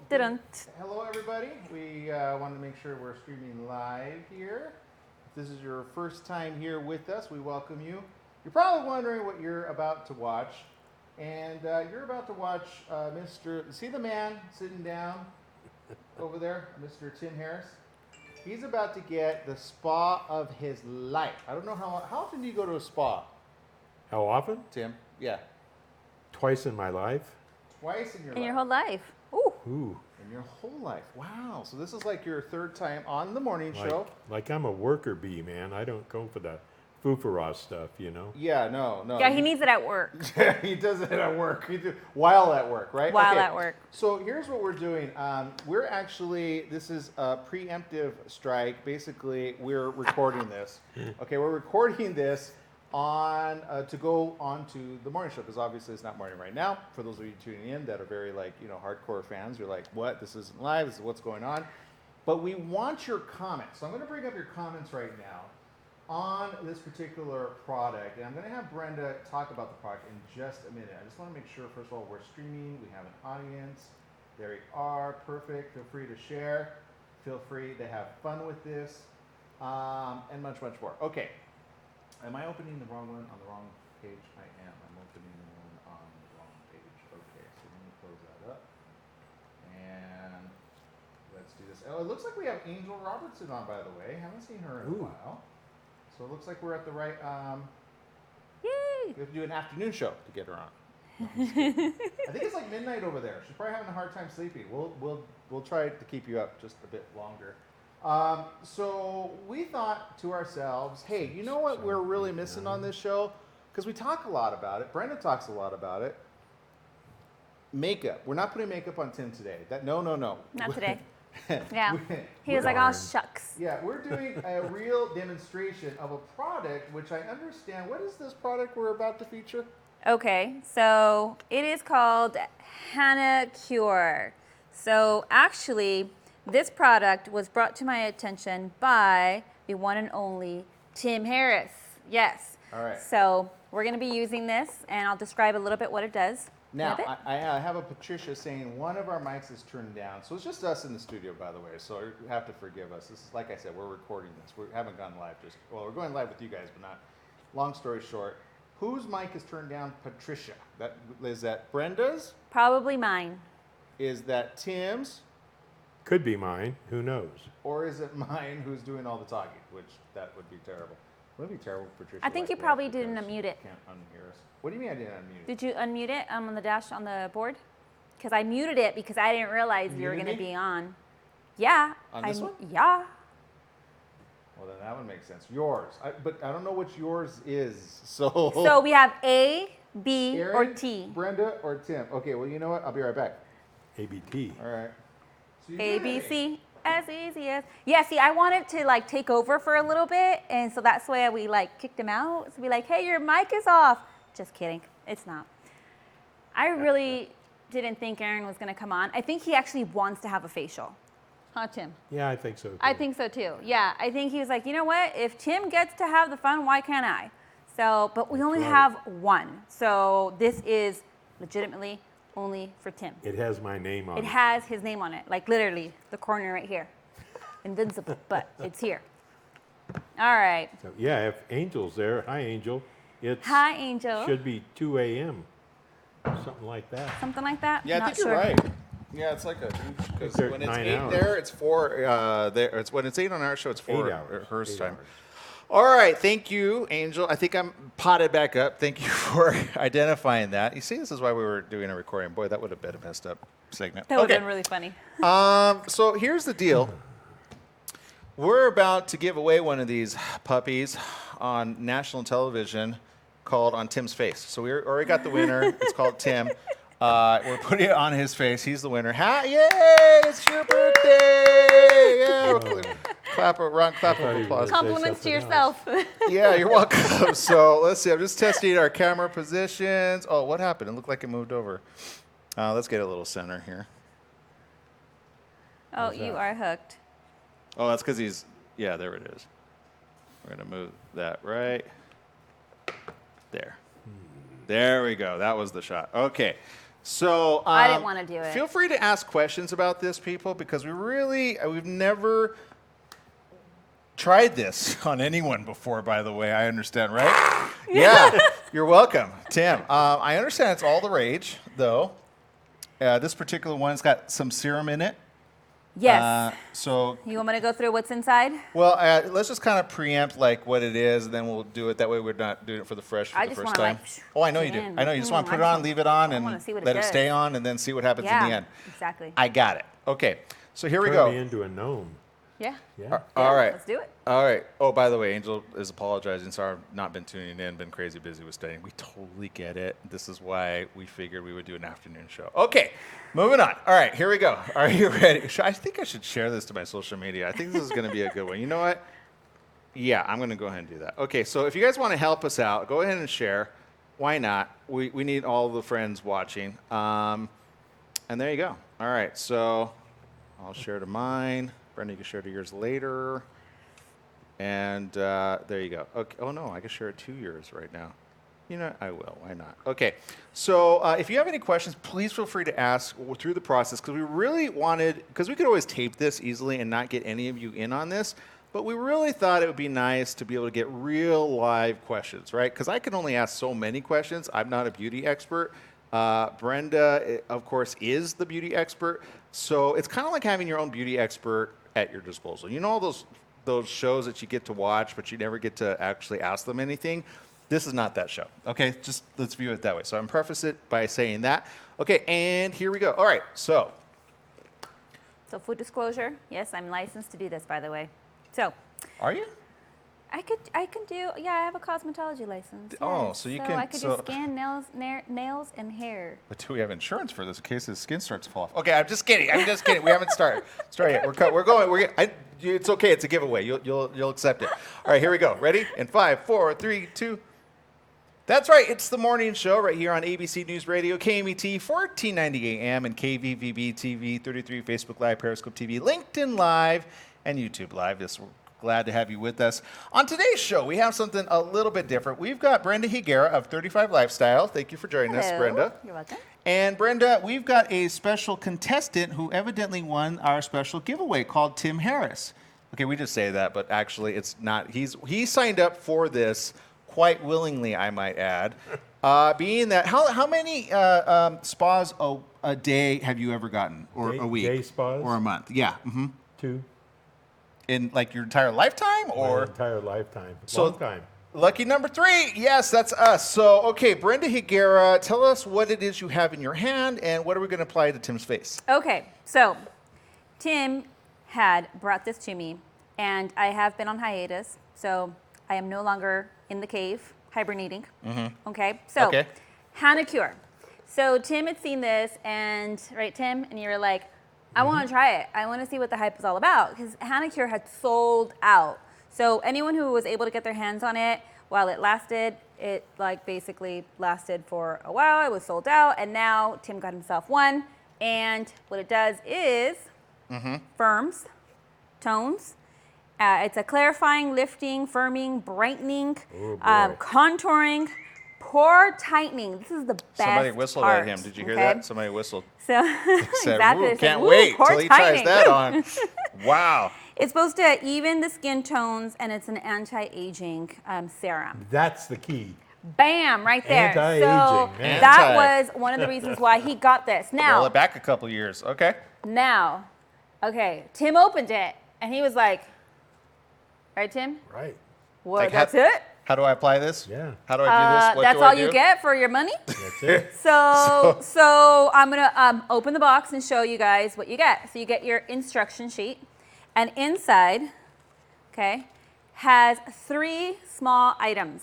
Hello, everybody. We want to make sure we're streaming live here. If this is your first time here with us, we welcome you. You're probably wondering what you're about to watch. And you're about to watch see the man sitting down over there, Mr. Tim Harris? He's about to get the spa of his life. I don't know how often do you go to a spa? How often? Tim? Yeah. Twice in my life. Twice in your life? In your whole life. Ooh. Ooh. In your whole life. Wow. So this is like your third time on the morning show. Like I'm a worker bee, man. I don't go for that foo-for-raw stuff, you know? Yeah, no. Yeah, he needs it at work. He does it at work. While at work, right? While at work. So here's what we're doing. This is a preemptive strike. Basically, we're recording this. Okay, we're recording this on to go on to the morning show, because obviously it's not morning right now. For those of you tuning in that are very hardcore fans, you're like, what? This isn't live. This is what's going on. But we want your comments. So I'm going to bring up your comments right now on this particular product, and I'm going to have Brenda talk about the product in just a minute. I just want to make sure, first of all, we're streaming, we have an audience. There you are, perfect. Feel free to share, feel free to have fun with this, and much, much more. Okay, am I opening the wrong one on the wrong page? I am. I'm opening the one on the wrong page. Okay, so let me close that up, and let's do this. Oh, it looks like we have Angel Robertson on, by the way. Haven't seen her in a while. So it looks like we're at the right. Yay! We have to do an afternoon show to get her on. No, I think it's like midnight over there. She's probably having a hard time sleeping. We'll try to keep you up just a bit longer. So we thought to ourselves, hey, you know what we're really missing on this show? Because we talk a lot about it. Brenda talks a lot about it. Makeup. We're not putting makeup on Tim today. No. Not today. Yeah. He was like, oh, shucks. Yeah, we're doing a real demonstration of a product, which I understand. What is this product we're about to feature? Okay, so it is called Hana Cure. So actually, this product was brought to my attention by the one and only Tim Harris. Yes. All right. So we're going to be using this, and I'll describe a little bit what it does. Now, I have a Patricia saying one of our mics is turned down. So it's just us in the studio, by the way. So you have to forgive us. This is, like I said, we're recording this. We haven't gone live. We're going live with you guys, but not. Long story short, whose mic is turned down? Patricia. Is that Brenda's? Probably mine. Is that Tim's? Could be mine. Who knows? Or is it mine who's doing all the talking? Which that would be terrible. Would it be terrible, Patricia? I think you probably didn't unmute it. Can't unhear us. What do you mean I didn't unmute it? Did you unmute it on the dash on the board? Because I muted it because I didn't realize you were going to be on. Yeah. On this one? Yeah. Well, then that would make sense. Yours. But I don't know which yours is. So we have A, B, Aaron, or T. Brenda, or Tim. Okay, well, you know what? I'll be right back. ABT. All right. So A, B, C. As easy as. Yeah, see, I wanted to take over for a little bit, and so that's why we kicked him out. So be like, hey, your mic is off. Just kidding. It's not. I really didn't think Aaron was going to come on. I think he actually wants to have a facial. Huh, Tim? Yeah, I think so too. I think so too. Yeah, I think he was like, you know what? If Tim gets to have the fun, why can't I? So, but we only have one. So this is legitimately only for Tim. It has my name on it. It has his name on it, literally the corner right here. Invincible, but it's here. All right. So, yeah, if Angel's there, hi Angel. Hi Angel. Should be 2 a.m. Something like that. Something like that? Yeah, I think you're right. Yeah, it's like because when it's 8 hours. there, it's 4 there. It's when it's 8 on our show, it's 4 8 hours. her 8 time. hours. All right, thank you, Angel. I think I'm potted back up. Thank you for identifying that. You see, this is why we were doing a recording. Boy, that would have been a messed up segment. That would have been really funny. So here's the deal. We're about to give away one of these puppies on national television called On Tim's Face. So we already got the winner. It's called Tim. We're putting it on his face. He's the winner. Yay! It's your birthday! Yeah, clap of applause. Compliments to yourself. Yeah, you're welcome. So let's see. I'm just testing our camera positions. Oh, what happened? It looked like it moved over. Let's get a little center here. Oh, you are hooked. Oh, that's because yeah, there it is. We're going to move that right there. There we go. That was the shot. Okay. So I didn't wanna do it. Feel free to ask questions about this, people, because we've never tried this on anyone before, by the way. I understand, right? Yeah, you're welcome, Tim. I understand it's all the rage, though. This particular one's got some serum in it. Yes. So, You want me to go through what's inside? well, let's just kind of preempt like what it is, and then we'll do it. That way, we're not doing it for the fresh for I the just first wanna, time. like, Oh, I know you do. in. I know you just want to put it I on, leave it on, I and wanna see what it let it does. stay on, and then see what happens in the end. Exactly. I got it. Okay, so here we Turn go. me into a gnome. Yeah. Yeah. All right. Let's do it. All right. Oh, by the way, Angel is apologizing. Sorry, I've not been tuning in, been crazy busy with studying. We totally get it. This is why we figured we would do an afternoon show. Okay, moving on. All right, here we go. Are you ready? I think I should share this to my social media. I think this is going to be a good one. You know what? Yeah, I'm going to go ahead and do that. Okay, so if you guys want to help us out, go ahead and share. Why not? We need all the friends watching. And there you go. All right, so I'll share to mine. Brenda, you can share to yours later. And there you go. Okay. Oh, no, I can share it to yours right now. You know, I will. Why not? Okay. So if you have any questions, please feel free to ask through the process, because we really wanted, because we could always tape this easily and not get any of you in on this, but we really thought it would be nice to be able to get real live questions, right? Because I can only ask so many questions. I'm not a beauty expert. Brenda, of course, is the beauty expert. So it's kind of like having your own beauty expert at your disposal. You know all those shows that you get to watch, but you never get to actually ask them anything? This is not that show. Okay, just let's view it that way. So I'm preface it by saying that. Okay, and here we go. All right, so. So full disclosure, yes, I'm licensed to do this, by the way. So. Are you? I can do, yeah, I have a cosmetology license. Oh, yes. so you so can- I could so- do skin, nails, and hair. But do we have insurance for this in case his skin starts to fall off? Okay, I'm just kidding. We haven't started yet. We're going. It's okay. It's a giveaway. You'll accept it. All right, here we go. Ready? In 5, 4, 3, 2. That's right. It's the morning show right here on ABC News Radio, KMET, 1490 AM, and KVVB TV, 33, Facebook Live, Periscope TV, LinkedIn Live, and YouTube Live. We're glad to have you with us. On today's show, we have something a little bit different. We've got Brenda Higuera of 35 Lifestyle. Thank you for joining us, Hello. Brenda. You're welcome. And Brenda, we've got a special contestant who evidently won our special giveaway called Tim Harris. Okay, we just say that, but actually it's not. He signed up for this quite willingly, I might add. Being that, how many spas a day have you ever gotten, or a week, Day spas? or a month? Yeah. Mm-hmm. 2. In like your entire lifetime, My or entire lifetime. So- Long time. lucky number 3? Yes, that's us. So, okay, Brenda Higuera, tell us what it is you have in your hand, and what are we going to apply to Tim's face? Okay, so Tim had brought this to me, and I have been on hiatus, so I am no longer in the cave hibernating. Mm-hmm. Okay, so Okay. Hanacure. So Tim had seen this, and right, Tim, and you were like, I want to try it. I want to see what the hype is all about, because Hanacure had sold out. So anyone who was able to get their hands on it while it lasted, it like basically lasted for a while. It was sold out, and now Tim got himself one. And what it does is firms, tones. It's a clarifying, lifting, firming, brightening, Oh, boy. contouring, pore tightening. This is the best Somebody whistled part, at him. Did you hear okay? that? Somebody whistled. So Said, exactly. "Ooh, They said, can't "Ooh, wait pore till he tries tightening, that woo." on." Wow. It's supposed to even the skin tones, and it's an anti-aging serum. That's the key. Bam, right there. Anti-aging, So man. that was one of the reasons why he got this. Roll Now, it back a couple years. Okay. okay, Tim opened it, and he was like, right, Tim? Right. Well, Like, that's how- it? How do I apply this? Yeah. How do I do this? What That's do I all do? you get for your money? That's it. So I'm gonna open the box and show you guys what you get. So you get your instruction sheet, and inside, okay, has 3 small items.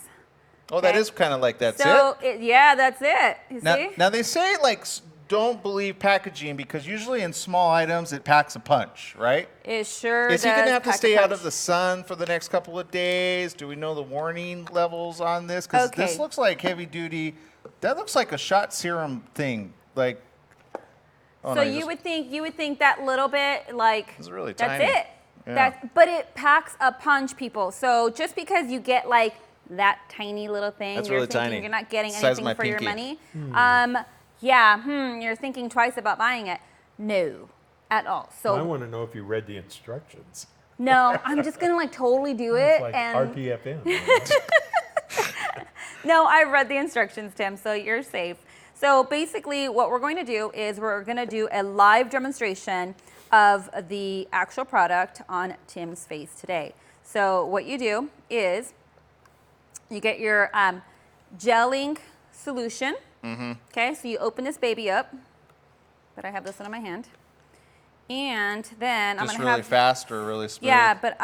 Oh, that Okay. is kind of like that's So it. yeah, that's it. You Now, see? now they say like don't believe packaging, because usually in small items it packs a punch, right? It sure Is he does going to have to pack a stay out punch. of the sun for the next couple of days? Do we know the warning levels on this? Because this Okay. looks like heavy duty. That looks like a shot serum thing. Like, oh, So no, you would think that little bit, like, It's really that's tiny. it. Yeah. But it packs a punch, people. So just because you get like that tiny little thing, That's you're really thinking tiny. you're not getting Size of anything my for your pinky. money. yeah, you're thinking twice about buying it. No, at all. So I want to know if you read the instructions. no, I'm just gonna like totally do it. It's like and RTFM. You know? no, I read the instructions, Tim, so you're safe. So basically what we're going to do is we're gonna do a live demonstration of the actual product on Tim's face today. So what you do is you get your gelling solution. Okay, so you open this baby up, but I have this one in my hand. And then I'm Just gonna really have, fast or really smooth? yeah, but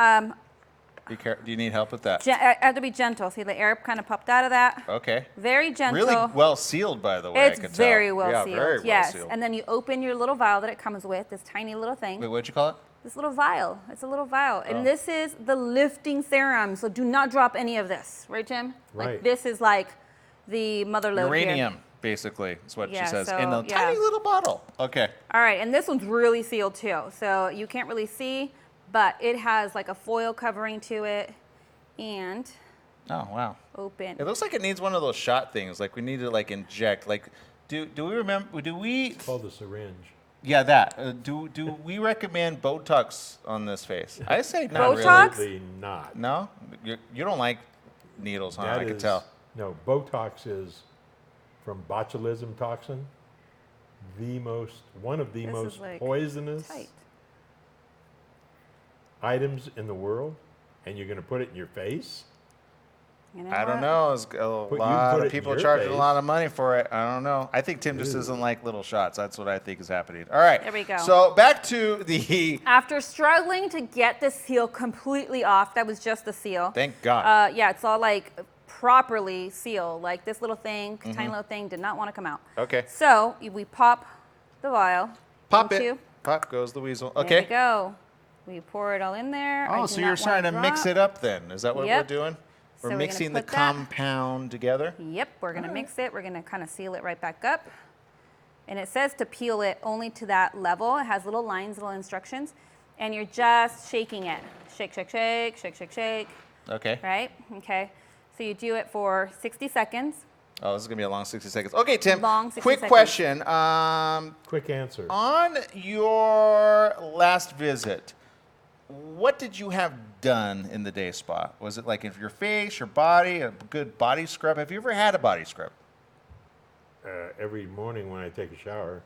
Do you need help with that? I have to be gentle. See, the air kind of popped out of that. Okay. Very gentle. Really well sealed, by the way. It's I could very tell. well Yeah, sealed. very well yes, sealed. and then you open your little vial that it comes with, this tiny little thing. Wait, what'd you call it? This little vial. It's a little vial. Oh. And this is the lifting serum. So do not drop any of this. Right, Jim? Like Right. this is like the mother load here. Uranium, basically, is what Yeah, she says. so, in a yeah. tiny little bottle. Okay. All right, and this one's really sealed too. So you can't really see, but it has like a foil covering to it and Oh, wow. open. It looks like it needs one of those shot things. Like we need to like inject. Like, do we remember? Do we? It's called a syringe. Yeah, that. Do we recommend Botox on this face? I say not Botox? really. Absolutely not. No, you don't like needles, huh? That I can is- tell. No, Botox is from botulism toxin, one of the This is, most like, poisonous Tight. items in the world, and you're going to put it in your face? You know I don't what? know. It's a you lot put it of in people your charging a face. lot of money for it. I don't know. I think Tim just Ew. doesn't like little shots. That's what I think is happening. All right. There we go. So back to the. After struggling to get the seal completely off, that was just the seal. Thank God. Yeah, it's all like properly sealed. Like this little thing, tiny little thing, did not want to come out. Okay. So we pop the vial. Pop into, it. Pop goes the weasel. There Okay. we go. We pour it all in there. I Oh, do so not you're trying to want mix drop. it up then? Is that what Yep. we're doing? So We're we're gonna mixing the put that- compound together. Yep, we're gonna mix it. We're gonna kind of seal it right back up. And it says to peel it only to that level. It has little lines, little instructions. And you're just shaking it. Shake, shake, shake, shake, shake, shake. Okay. Right? Okay. So you do it for 60 seconds. Oh, this is gonna be a long 60 seconds. Okay, Tim. Long 60 quick seconds. question. Quick answer. On your last visit, what did you have done in the day spa? Was it like your face, your body, a good body scrub? Have you ever had a body scrub? Every morning when I take a shower,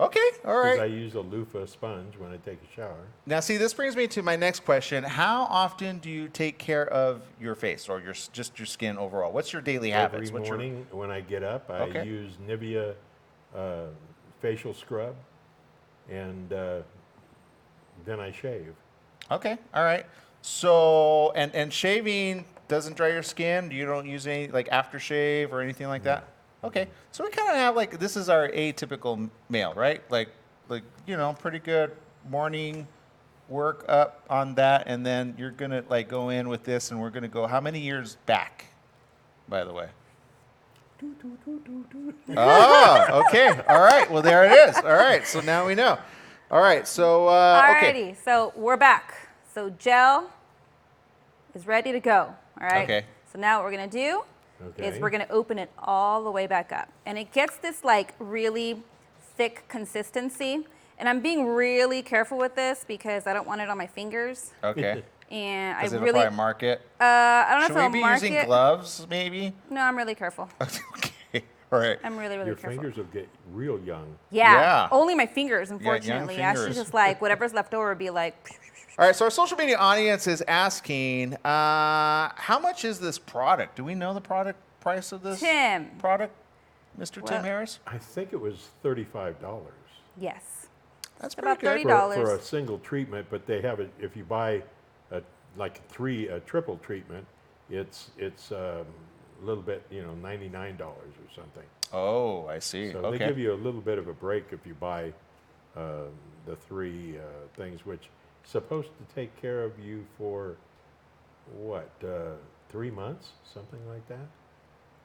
Okay, all because I right. use a loofah sponge when I take a shower. Now, see, this brings me to my next question. How often do you take care of your face or just your skin overall? What's your daily habits? Every What's your morning when I get up, I Okay. use Nivea facial scrub, and then I shave. Okay, all right. So, and shaving doesn't dry your skin? You don't use any like aftershave or anything like that? Okay, so we kind of have like, this is our atypical male, right? Like, pretty good morning work up on that, and then you're gonna like go in with this, and we're gonna go, how many years back, by the way? Oh, okay, all right, well, there it is. All right, so now we know. All right, so, okay. Alrighty, so we're back. So gel is ready to go. All right. Okay. So now what we're gonna do is Okay. we're gonna open it all the way back up, and it gets this like really thick consistency. And I'm being really careful with this because I don't want it on my fingers. Okay. And I Because it'll really, probably mark it. I don't know Should if we I'll be mark using it. gloves, maybe? No, I'm really careful. Okay, all right. I'm really, really Your careful. fingers will get real young. Yeah, Yeah. only my fingers, young unfortunately. fingers. Ashley's just like whatever's left over would be like. All right, so our social media audience is asking, how much is this product? Do we know the product price of this Tim. product, Mr. Tim Well- Harris? I think it was $35 Yes. That's about pretty good. $30. for a single treatment, but they have it. If you buy a triple treatment, it's a little bit, $99 or something. Oh, I see. So Okay. they give you a little bit of a break if you buy the three things, which supposed to take care of you for what 3 months, something like that.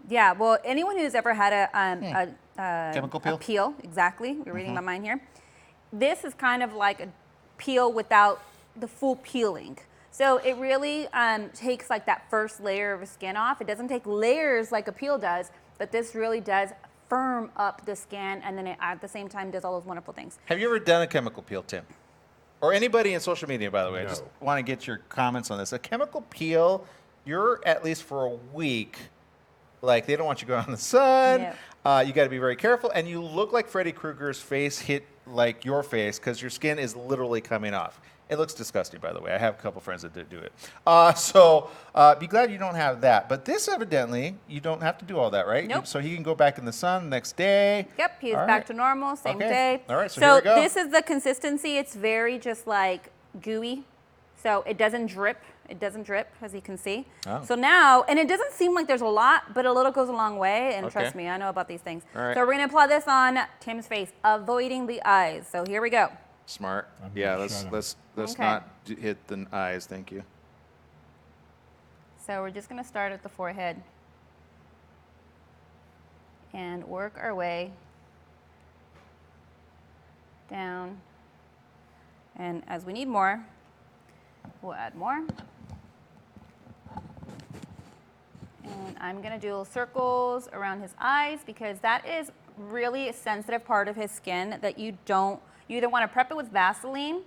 Yeah, well, anyone who's ever had Chemical a peel? peel, exactly, you're reading my mind here. This is kind of like a peel without the full peeling. So it really takes like that first layer of skin off. It doesn't take layers like a peel does, but this really does firm up the skin, and then it at the same time does all those wonderful things. Have you ever done a chemical peel, Tim? Or anybody in social media, by the way. I just No. want to get your comments on this. A chemical peel, you're at least for a week, like they don't want you going out in the sun. Yep. You got to be very careful. And you look like Freddy Krueger's face hit like your face because your skin is literally coming off. It looks disgusting, by the way. I have a couple friends that did do it. So be glad you don't have that. But this, evidently, you don't have to do all that, right? Nope. So he can go back in the sun the next day. Yep, he's All back right. to normal, same Okay. day. All right, so here we go. this is the consistency. It's very just like gooey. So it doesn't drip. It doesn't drip, as you can see. Oh. So now, and it doesn't seem like there's a lot, but a little goes a long way. And Okay. trust me, I know about these things. All right. So we're going to apply this on Tim's face, avoiding the eyes. So here we go. Smart. I'm Yeah, gonna let's shut him. let's Okay. not hit the eyes. Thank you. So we're just going to start at the forehead and work our way down. And as we need more, we'll add more. And I'm going to do little circles around his eyes because that is really a sensitive part of his skin that you either want to prep it with Vaseline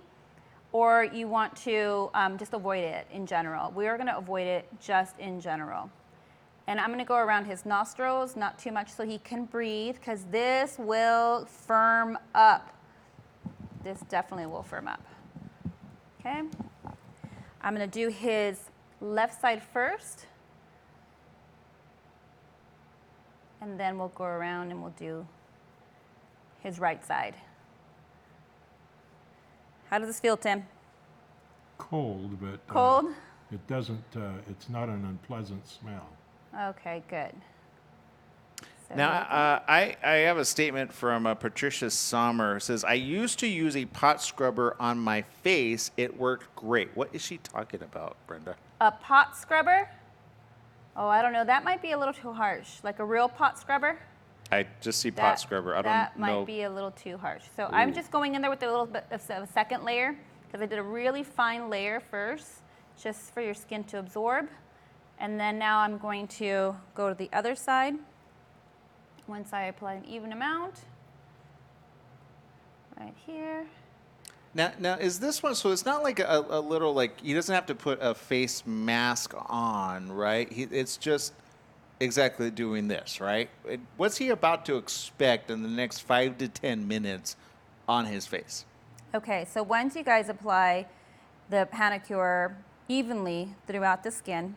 or you want to just avoid it in general. We are going to avoid it just in general. And I'm going to go around his nostrils, not too much so he can breathe because this will firm up. This definitely will firm up. Okay. I'm going to do his left side first. And then we'll go around and we'll do his right side. How does this feel, Tim? Cold, but Cold? it doesn't. It's not an unpleasant smell. Okay, good. So Now, here we go. I have a statement from Patricia Sommer. It says, I used to use a pot scrubber on my face. It worked great. What is she talking about, Brenda? A pot scrubber? Oh, I don't know. That might be a little too harsh. Like a real pot scrubber? I just see pot That- scrubber. I That don't know. might be a little too harsh. So I'm Ooh. just going in there with a little bit of a second layer because I did a really fine layer first just for your skin to absorb. And then now I'm going to go to the other side. Once I apply an even amount, right here. Now, is this one, so it's not like a little, like, he doesn't have to put a face mask on, right? It's just exactly doing this, right? What's he about to expect in the next 5 to 10 minutes on his face? Okay, so once you guys apply the Panacure evenly throughout the skin,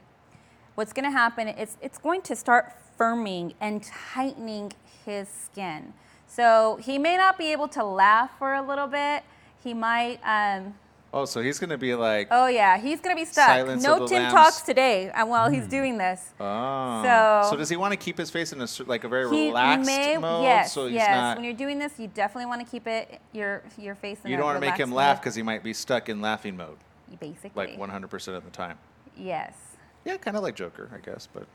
what's going to happen is it's going to start firming and tightening his skin. So he may not be able to laugh for a little bit. He might, Oh, so he's going to be like, oh yeah, he's going to be stuck. Silence No of the Tim Lambs. Talks today while he's doing this. oh. So- does he want to keep his face in a very He relaxed may, mode? yes, So he's yes. not, When you're doing this, you definitely want to keep it your face in you a don't want to make him relaxed laugh mode. because he might be stuck in laughing mode, Basically. like 100% of the time. Yes. Yeah, kind of like Joker, I guess, but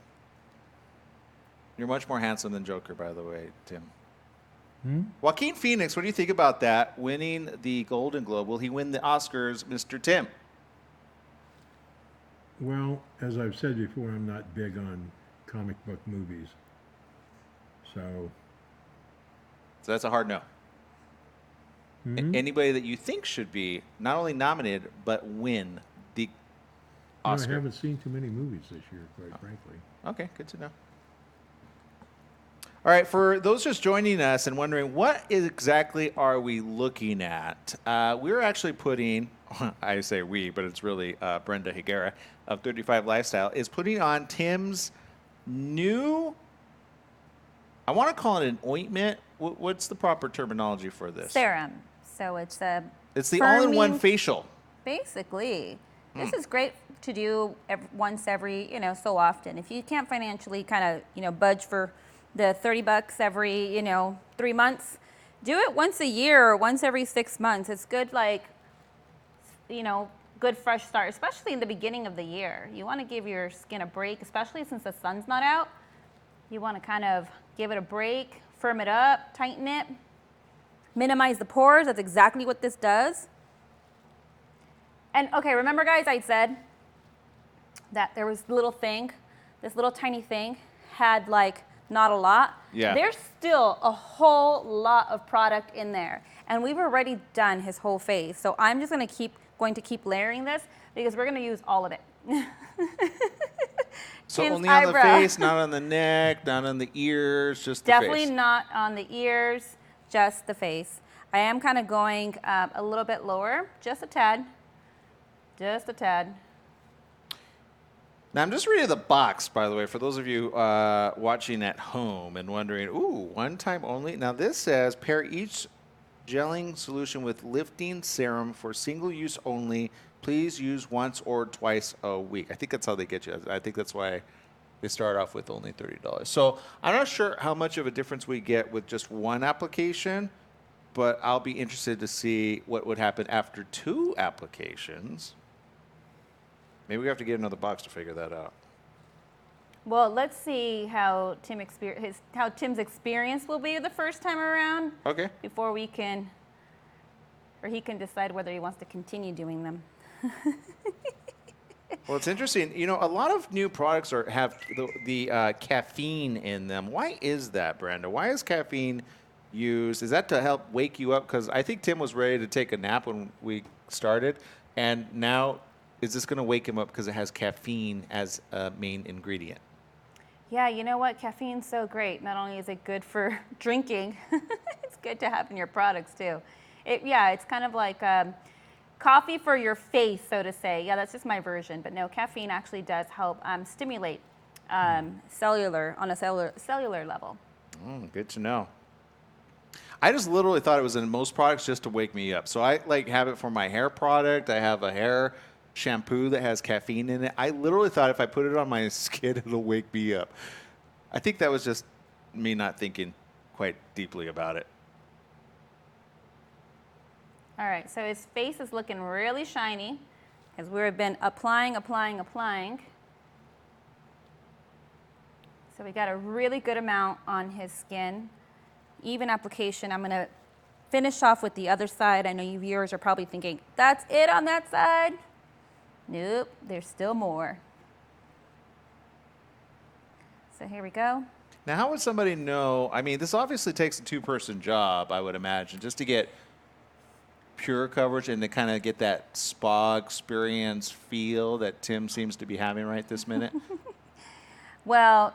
you're much more handsome than Joker, by the way, Tim. Joaquin Phoenix, what do you think about that? Winning the Golden Globe. Will he win the Oscars, Mr. Tim? Well, as I've said before, I'm not big on comic book movies. So, So that's a hard no. Anybody that you think should be not only nominated, but win the I Oscar. haven't seen too many movies this year, quite frankly. Okay, good to know. All right, for those just joining us and wondering what exactly are we looking at, we're actually putting, I say we, but it's really Brenda Higuera of 35 Lifestyle, is putting on Tim's new, I want to call it an ointment. What's the proper terminology for this? Serum. So it's a It's the all-in-one firming- facial. Basically, this is great to do once every, so often. If you can't financially kind of, budge for the $30 every, 3 months, do it once a year or once every 6 months. It's good, good fresh start, especially in the beginning of the year. You want to give your skin a break, especially since the sun's not out. You want to kind of give it a break, firm it up, tighten it, minimize the pores. That's exactly what this does. And okay, remember guys, I said that there was this little tiny thing, had like not a lot. Yeah. There's still a whole lot of product in there. And we've already done his whole face. So I'm just going to keep layering this because we're going to use all of it. So Tim's only on the eyebrow. face, not on the neck, not on the ears, just the Definitely face. not on the ears, just the face. I am kind of going a little bit lower, just a tad. Just a tad. Now, I'm just reading the box, by the way, for those of you watching at home and wondering, ooh, one time only. Now, this says pair each gelling solution with lifting serum for single use only. Please use once or twice a week. I think that's how they get you. I think that's why they start off with only $30. So I'm not sure how much of a difference we get with just one application, but I'll be interested to see what would happen after 2 applications. Maybe we have to get another box to figure that out. Well, let's see how Tim's experience will be the first time around Okay. before he can decide whether he wants to continue doing them. Well, it's interesting. You know, a lot of new products have the caffeine in them. Why is that, Brenda? Why is caffeine used? Is that to help wake you up? Because I think Tim was ready to take a nap when we started, and now is this going to wake him up because it has caffeine as a main ingredient? Yeah, you know what? Caffeine's so great. Not only is it good for drinking, it's good to have in your products too. It's kind of like coffee for your face, so to say. Yeah, that's just my version. But no, caffeine actually does help stimulate on a cellular level. Good to know. I just literally thought it was in most products just to wake me up. So I have it for my hair product. I have a hair shampoo that has caffeine in it. I literally thought if I put it on my skin, it'll wake me up. I think that was just me not thinking quite deeply about it. All right, so his face is looking really shiny because we've been applying. So we got a really good amount on his skin. Even application. I'm going to finish off with the other side. I know you viewers are probably thinking, that's it on that side? Nope, there's still more. So here we go. Now, how would somebody know? I mean, this obviously takes a 2-person job, I would imagine, just to get pure coverage and to kind of get that spa experience feel that Tim seems to be having right this minute. Well,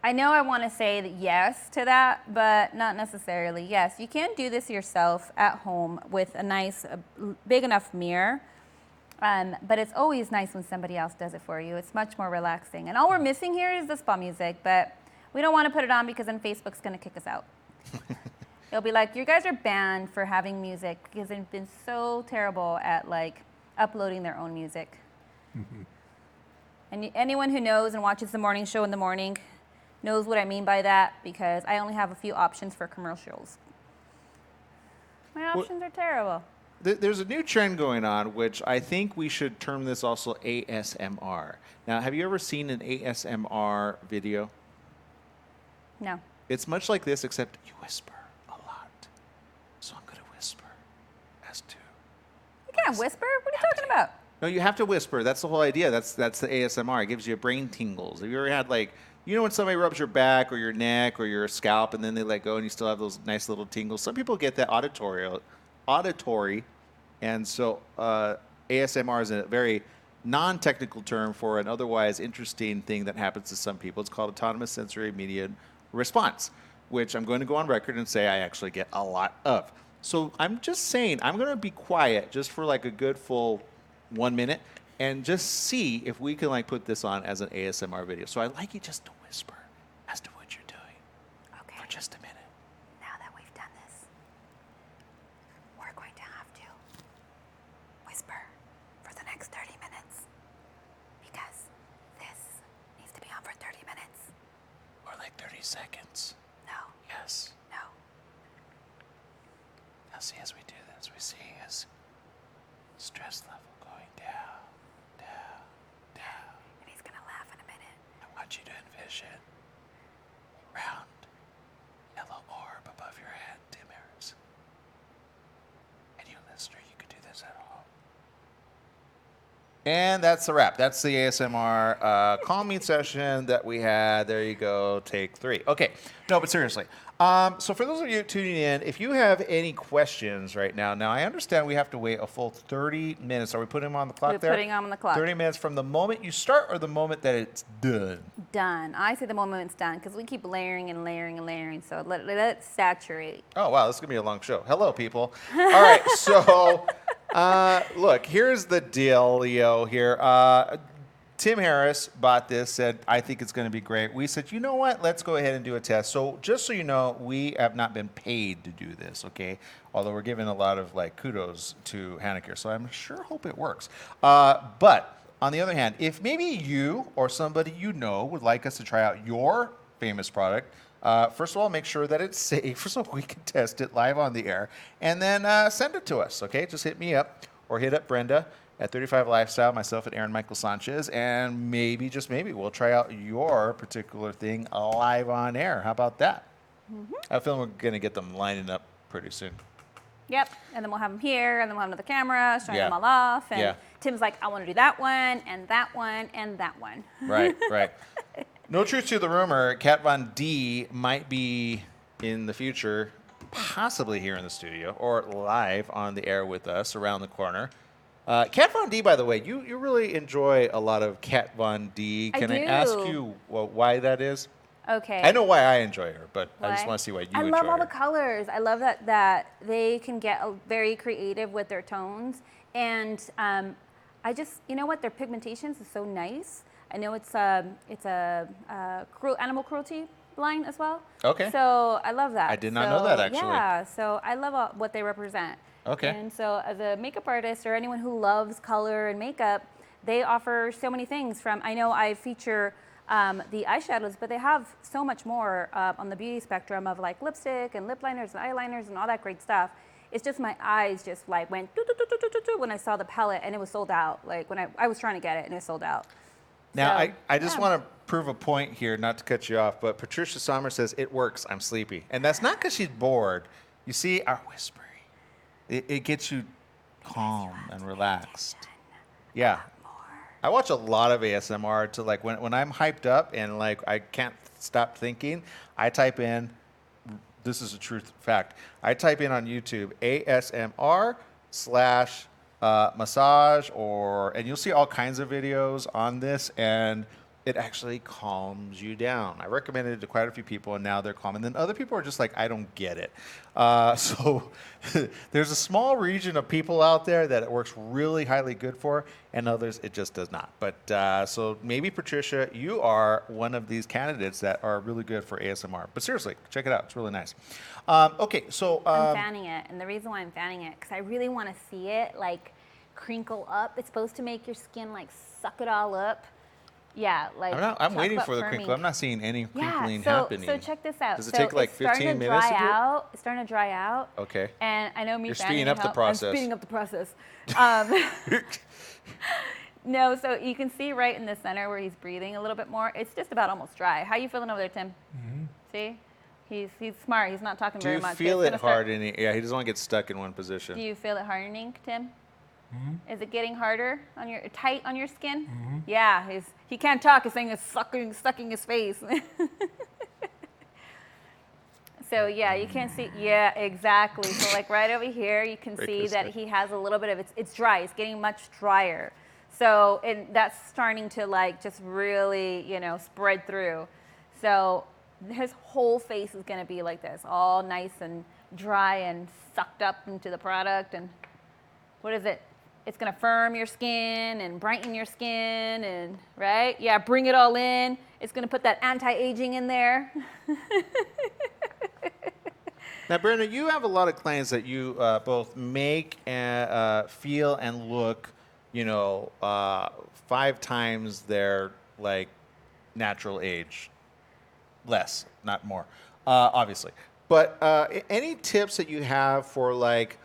I know I want to say that yes to that, but not necessarily. Yes, you can do this yourself at home with a nice, big enough mirror. But it's always nice when somebody else does it for you. It's much more relaxing. And all we're missing here is the spa music, but we don't want to put it on because then Facebook's going to kick us out. It'll be like, you guys are banned for having music because they've been so terrible at uploading their own music. And anyone who knows and watches the morning show in the morning knows what I mean by that because I only have a few options for commercials. My options are terrible. There's a new trend going on, which I think we should term this also ASMR. Now, have you ever seen an ASMR video? No. It's much like this, except you whisper a lot. So I'm going to whisper as to. You can't whisper. What are you talking about? No, you have to whisper. That's the whole idea. That's the ASMR. It gives you brain tingles. Have you ever had when somebody rubs your back or your neck or your scalp and then they let go and you still have those nice little tingles? Some people get that auditory, and so ASMR is a very non-technical term for an otherwise interesting thing that happens to some people. It's called autonomous sensory immediate response, which I'm going to go on record and say I actually get a lot of. So I'm just saying I'm going to be quiet just for a good full 1 minute and just see if we can put this on as an ASMR video. So I'd like you just to whisper as to what you're doing for just a minute. Now that we've done this, we're going to have to whisper for the next 30 minutes because this needs to be on for 30 minutes. Or 30 seconds. No, Yes. no. Now see, as we do this, we see his stress level going down, down, down. And he's going to laugh in a minute. I want you to envision a round yellow orb above your head, Tim Harris. And you listener, you could do this at home. And that's the wrap. That's the ASMR calm meat session that we had. There you go. Take 3. Okay. No, but seriously. So for those of you tuning in, if you have any questions right now, I understand we have to wait a full 30 minutes. Are we putting them on the clock We're there? putting them on the clock. 30 minutes from the moment you start or the moment that it's done? Done. I say the moment it's done because we keep layering and layering and layering. So let it saturate. Oh, wow. This is going to be a long show. Hello, people. All right. So, look, here's the deal, Leo, here. Tim Harris bought this, said, I think it's going to be great. We said, you know what? Let's go ahead and do a test. So just so you know, we have not been paid to do this, okay? Although we're giving a lot of like kudos to Haneker. So I'm sure hope it works. But on the other hand, if maybe you or somebody you know would like us to try out your famous product, first of all, make sure that it's safe so we can test it live on the air. And then send it to us, okay? Just hit me up or hit up Brenda at 35 Lifestyle, myself at Aaron Michael Sanchez, and maybe, just maybe, we'll try out your particular thing live on air. How about that? Mm-hmm. I feel we're going to get them lining up pretty soon. Yep. And then we'll have them here, and then we'll have another camera, showing Yeah. them all off. And Yeah. Tim's like, I want to do that one, and that one, and that one. Right, right. No truth to the rumor, Kat Von D might be in the future, possibly here in the studio, or live on the air with us around the corner. Kat Von D, by the way, you really enjoy a lot of Kat Von D. Can I ask do. you why that is? Okay. I know why I enjoy her, but I just Why? want to see why you I enjoy love all her. the colors. I love that they can get very creative with their tones. And I just, you know what, their pigmentations is so nice. I know it's a animal cruelty line as well. Okay. So I love that. I did not know that, actually. Yeah, so I love what they represent. Okay. And so as a makeup artist or anyone who loves color and makeup, they offer so many things from, I know I feature the eyeshadows, but they have so much more on the beauty spectrum of like lipstick and lip liners and eyeliners and all that great stuff. It's just my eyes just like went doo, doo, doo, doo, doo, doo, when I saw the palette and it was sold out. Like when I was trying to get it and it sold out. Now, So, I just yeah. want to prove a point here, not to cut you off, but Patricia Sommer says, it works, I'm sleepy. And that's not because she's bored. You see, our whispering, it gets you calm and relaxed. Yeah. I watch a lot of ASMR to like when I'm hyped up and like I can't stop thinking, I type in, this is a truth fact, I type in on YouTube ASMR / massage and you'll see all kinds of videos on this and it actually calms you down. I recommended it to quite a few people and now they're calm. And then other people are just like, I don't get it. So there's a small region of people out there that it works really highly good for and others it just does not. But so maybe Patricia, you are one of these candidates that are really good for ASMR. But seriously, check it out. It's really nice. Okay, so I'm fanning it, and the reason why I'm fanning it, because I really want to see it like crinkle up. It's supposed to make your skin like suck it all up. Yeah, like I'm talk waiting about for the firming. crinkle. I'm not seeing any crinkling yeah, happening. so check this out. Does it So take like it's starting 15 to minutes to dry do it? out. It's starting to dry out. Okay. And I know me You're fanning speeding up the help- process. I'm speeding up the process. No, so you can see right in the center where he's breathing a little bit more. It's just about almost dry. How you feeling over there, Tim? Mm-hmm. See? He's smart. He's not talking Do very you much. feel It's it gonna start- hardening? Yeah, he doesn't want to get stuck in one position. Do you feel it hardening, Tim? Mm-hmm. Is it getting harder on your tight on your skin? Mm-hmm. Yeah, he can't talk. He's saying it's sucking his face. So yeah, you can see. Yeah, exactly. So like right over here, you can Very see that crispy. he has a little bit of it's dry. It's getting much drier. So that's starting to like just really spread through. So his whole face is going to be like this, all nice and dry and sucked up into the product. And what is it? It's going to firm your skin and brighten your skin and, right? Yeah, bring it all in. It's going to put that anti-aging in there. Now, Brenda, you have a lot of clients that you both make and feel and look, 5 times their like natural age, less, not more, obviously. But any tips that you have for like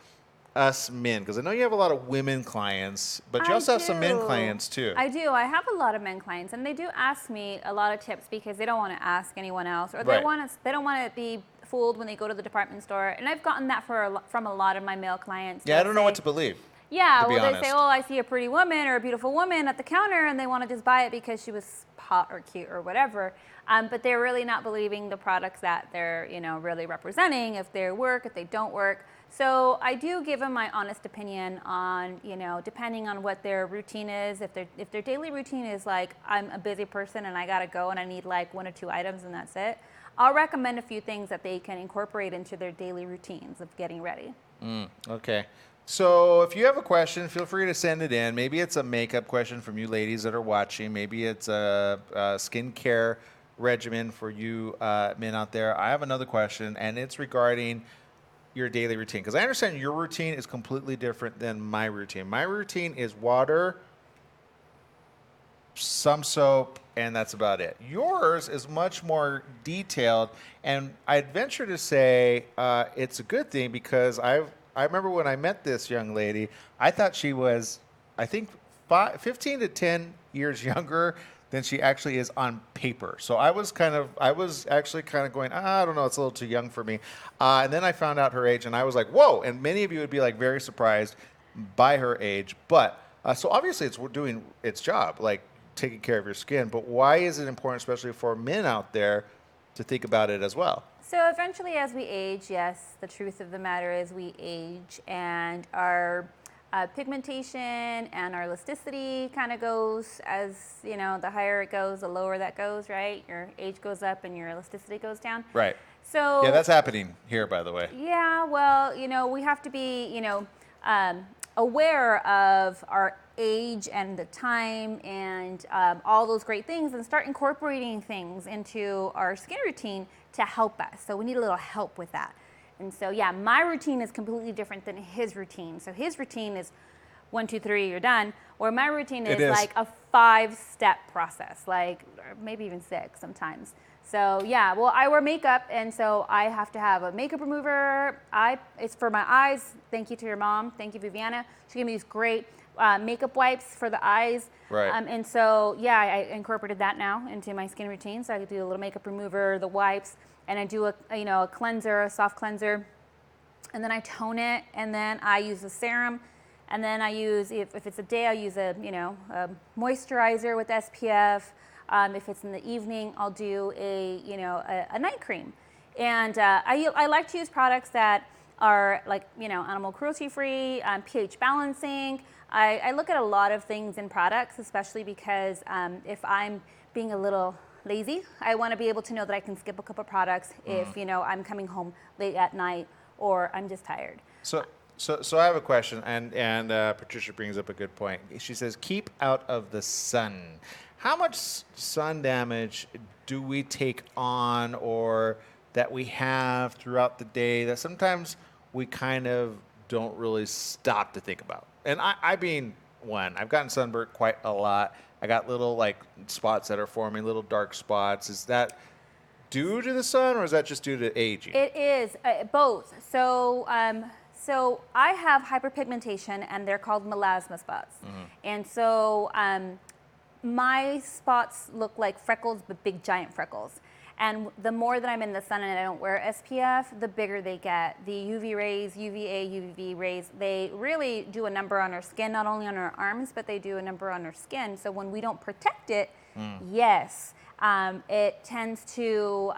us men? Because I know you have a lot of women clients, but you also have some men clients too. I do. I have a lot of men clients, and they do ask me a lot of tips because they don't want to ask anyone else, or they Right. don't want to be fooled when they go to the department store. And I've gotten that from a lot of my male clients. Yeah, I They'll don't know say- what to believe. Yeah, to be well, they honest. say, oh, I see a pretty woman or a beautiful woman at the counter, and they want to just buy it because she was hot or cute or whatever. But they're really not believing the products that they're, really representing, if they work, if they don't work. So I do give them my honest opinion on, depending on what their routine is. If their daily routine is like, I'm a busy person and I gotta go and I need like 1 or 2 items and that's it, I'll recommend a few things that they can incorporate into their daily routines of getting ready. Okay. So if you have a question, feel free to send it in. Maybe it's a makeup question from you ladies that are watching. Maybe it's a skincare regimen for you men out there. I have another question, and it's regarding your daily routine. Because I understand your routine is completely different than my routine. My routine is water, some soap, and that's about it. Yours is much more detailed, and I'd venture to say it's a good thing because I remember when I met this young lady, I thought she was, I think, 15 to 10 years younger than she actually is on paper. So I was actually kind of going, I don't know, it's a little too young for me. And then I found out her age, and I was like, whoa. And many of you would be like very surprised by her age. But so obviously it's doing its job, like taking care of your skin. But why is it important, especially for men out there, to think about it as well? So eventually as we age, yes, the truth of the matter is we age, and our pigmentation and our elasticity kind of goes as, the higher it goes, the lower that goes, right? Your age goes up and your elasticity goes down. Right. So Yeah, that's happening here, by the way. yeah, well, we have to be, aware of our age and the time and all those great things, and start incorporating things into our skin routine to help us. So we need a little help with that. And so, yeah, my routine is completely different than his routine. So his routine is 1, 2, 3, you're done. Where my routine is like a 5-step process, like maybe even 6 sometimes. So yeah, well, I wear makeup, and so I have to have a makeup remover. It's for my eyes. Thank you to your mom. Thank you, Viviana. She gave me these great makeup wipes for the eyes. Right. And so yeah, I incorporated that now into my skin routine. So I do a little makeup remover, the wipes, and I do a cleanser, a soft cleanser, and then I tone it, and then I use a serum, and then I use, if it's a day, I use a moisturizer with SPF. If it's in the evening, I'll do a night cream. And I like to use products that are like, animal cruelty free, pH balancing. I look at a lot of things in products, especially because if I'm being a little lazy, I want to be able to know that I can skip a couple products if, I'm coming home late at night or I'm just tired. So I have a question, and Patricia brings up a good point. She says, keep out of the sun. How much sun damage do we take on, or that we have throughout the day, that sometimes we kind of don't really stop to think about? And I being one, I've gotten sunburnt quite a lot. I got little like spots that are forming, little dark spots. Is that due to the sun, or is that just due to aging? It is both. So I have hyperpigmentation, and they're called melasma spots. Mm-hmm. And so my spots look like freckles, but big giant freckles. And the more that I'm in the sun and I don't wear SPF, the bigger they get. The UV rays, UVA, UVB rays, they really do a number on our skin, not only on our arms, but they do a number on our skin. So when we don't protect it, yes, it tends to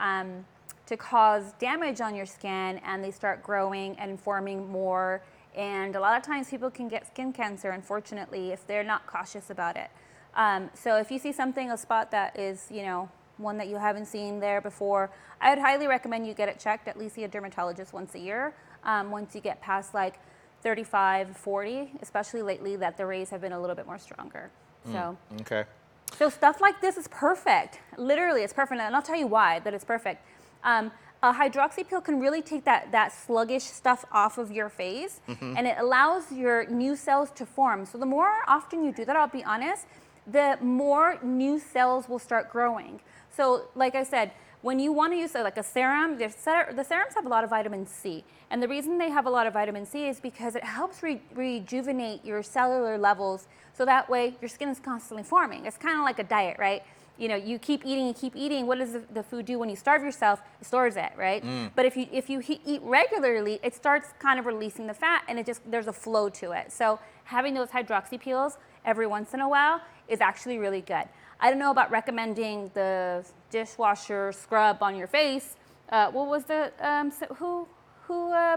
cause damage on your skin, and they start growing and forming more. And a lot of times people can get skin cancer, unfortunately, if they're not cautious about it. So if you see something, a spot that is, one that you haven't seen there before, I would highly recommend you get it checked, at least see a dermatologist once a year. Once you get past like 35, 40, especially lately that the rays have been a little bit more stronger. So, Okay. So stuff like this is perfect. Literally, it's perfect. And I'll tell you why that it's perfect. A hydroxy peel can really take that sluggish stuff off of your face, and it allows your new cells to form. So the more often you do that, I'll be honest, the more new cells will start growing. So like I said, when you want to use like a serum, the serums have a lot of vitamin C. And the reason they have a lot of vitamin C is because it helps rejuvenate your cellular levels, so that way your skin is constantly forming. It's kind of like a diet, right? you keep eating. What does the food do when you starve yourself? It stores it, right? But if you eat regularly, it starts kind of releasing the fat, and there's a flow to it. So having those hydroxy peels every once in a while is actually really good. I don't know about recommending the dishwasher scrub on your face. What was the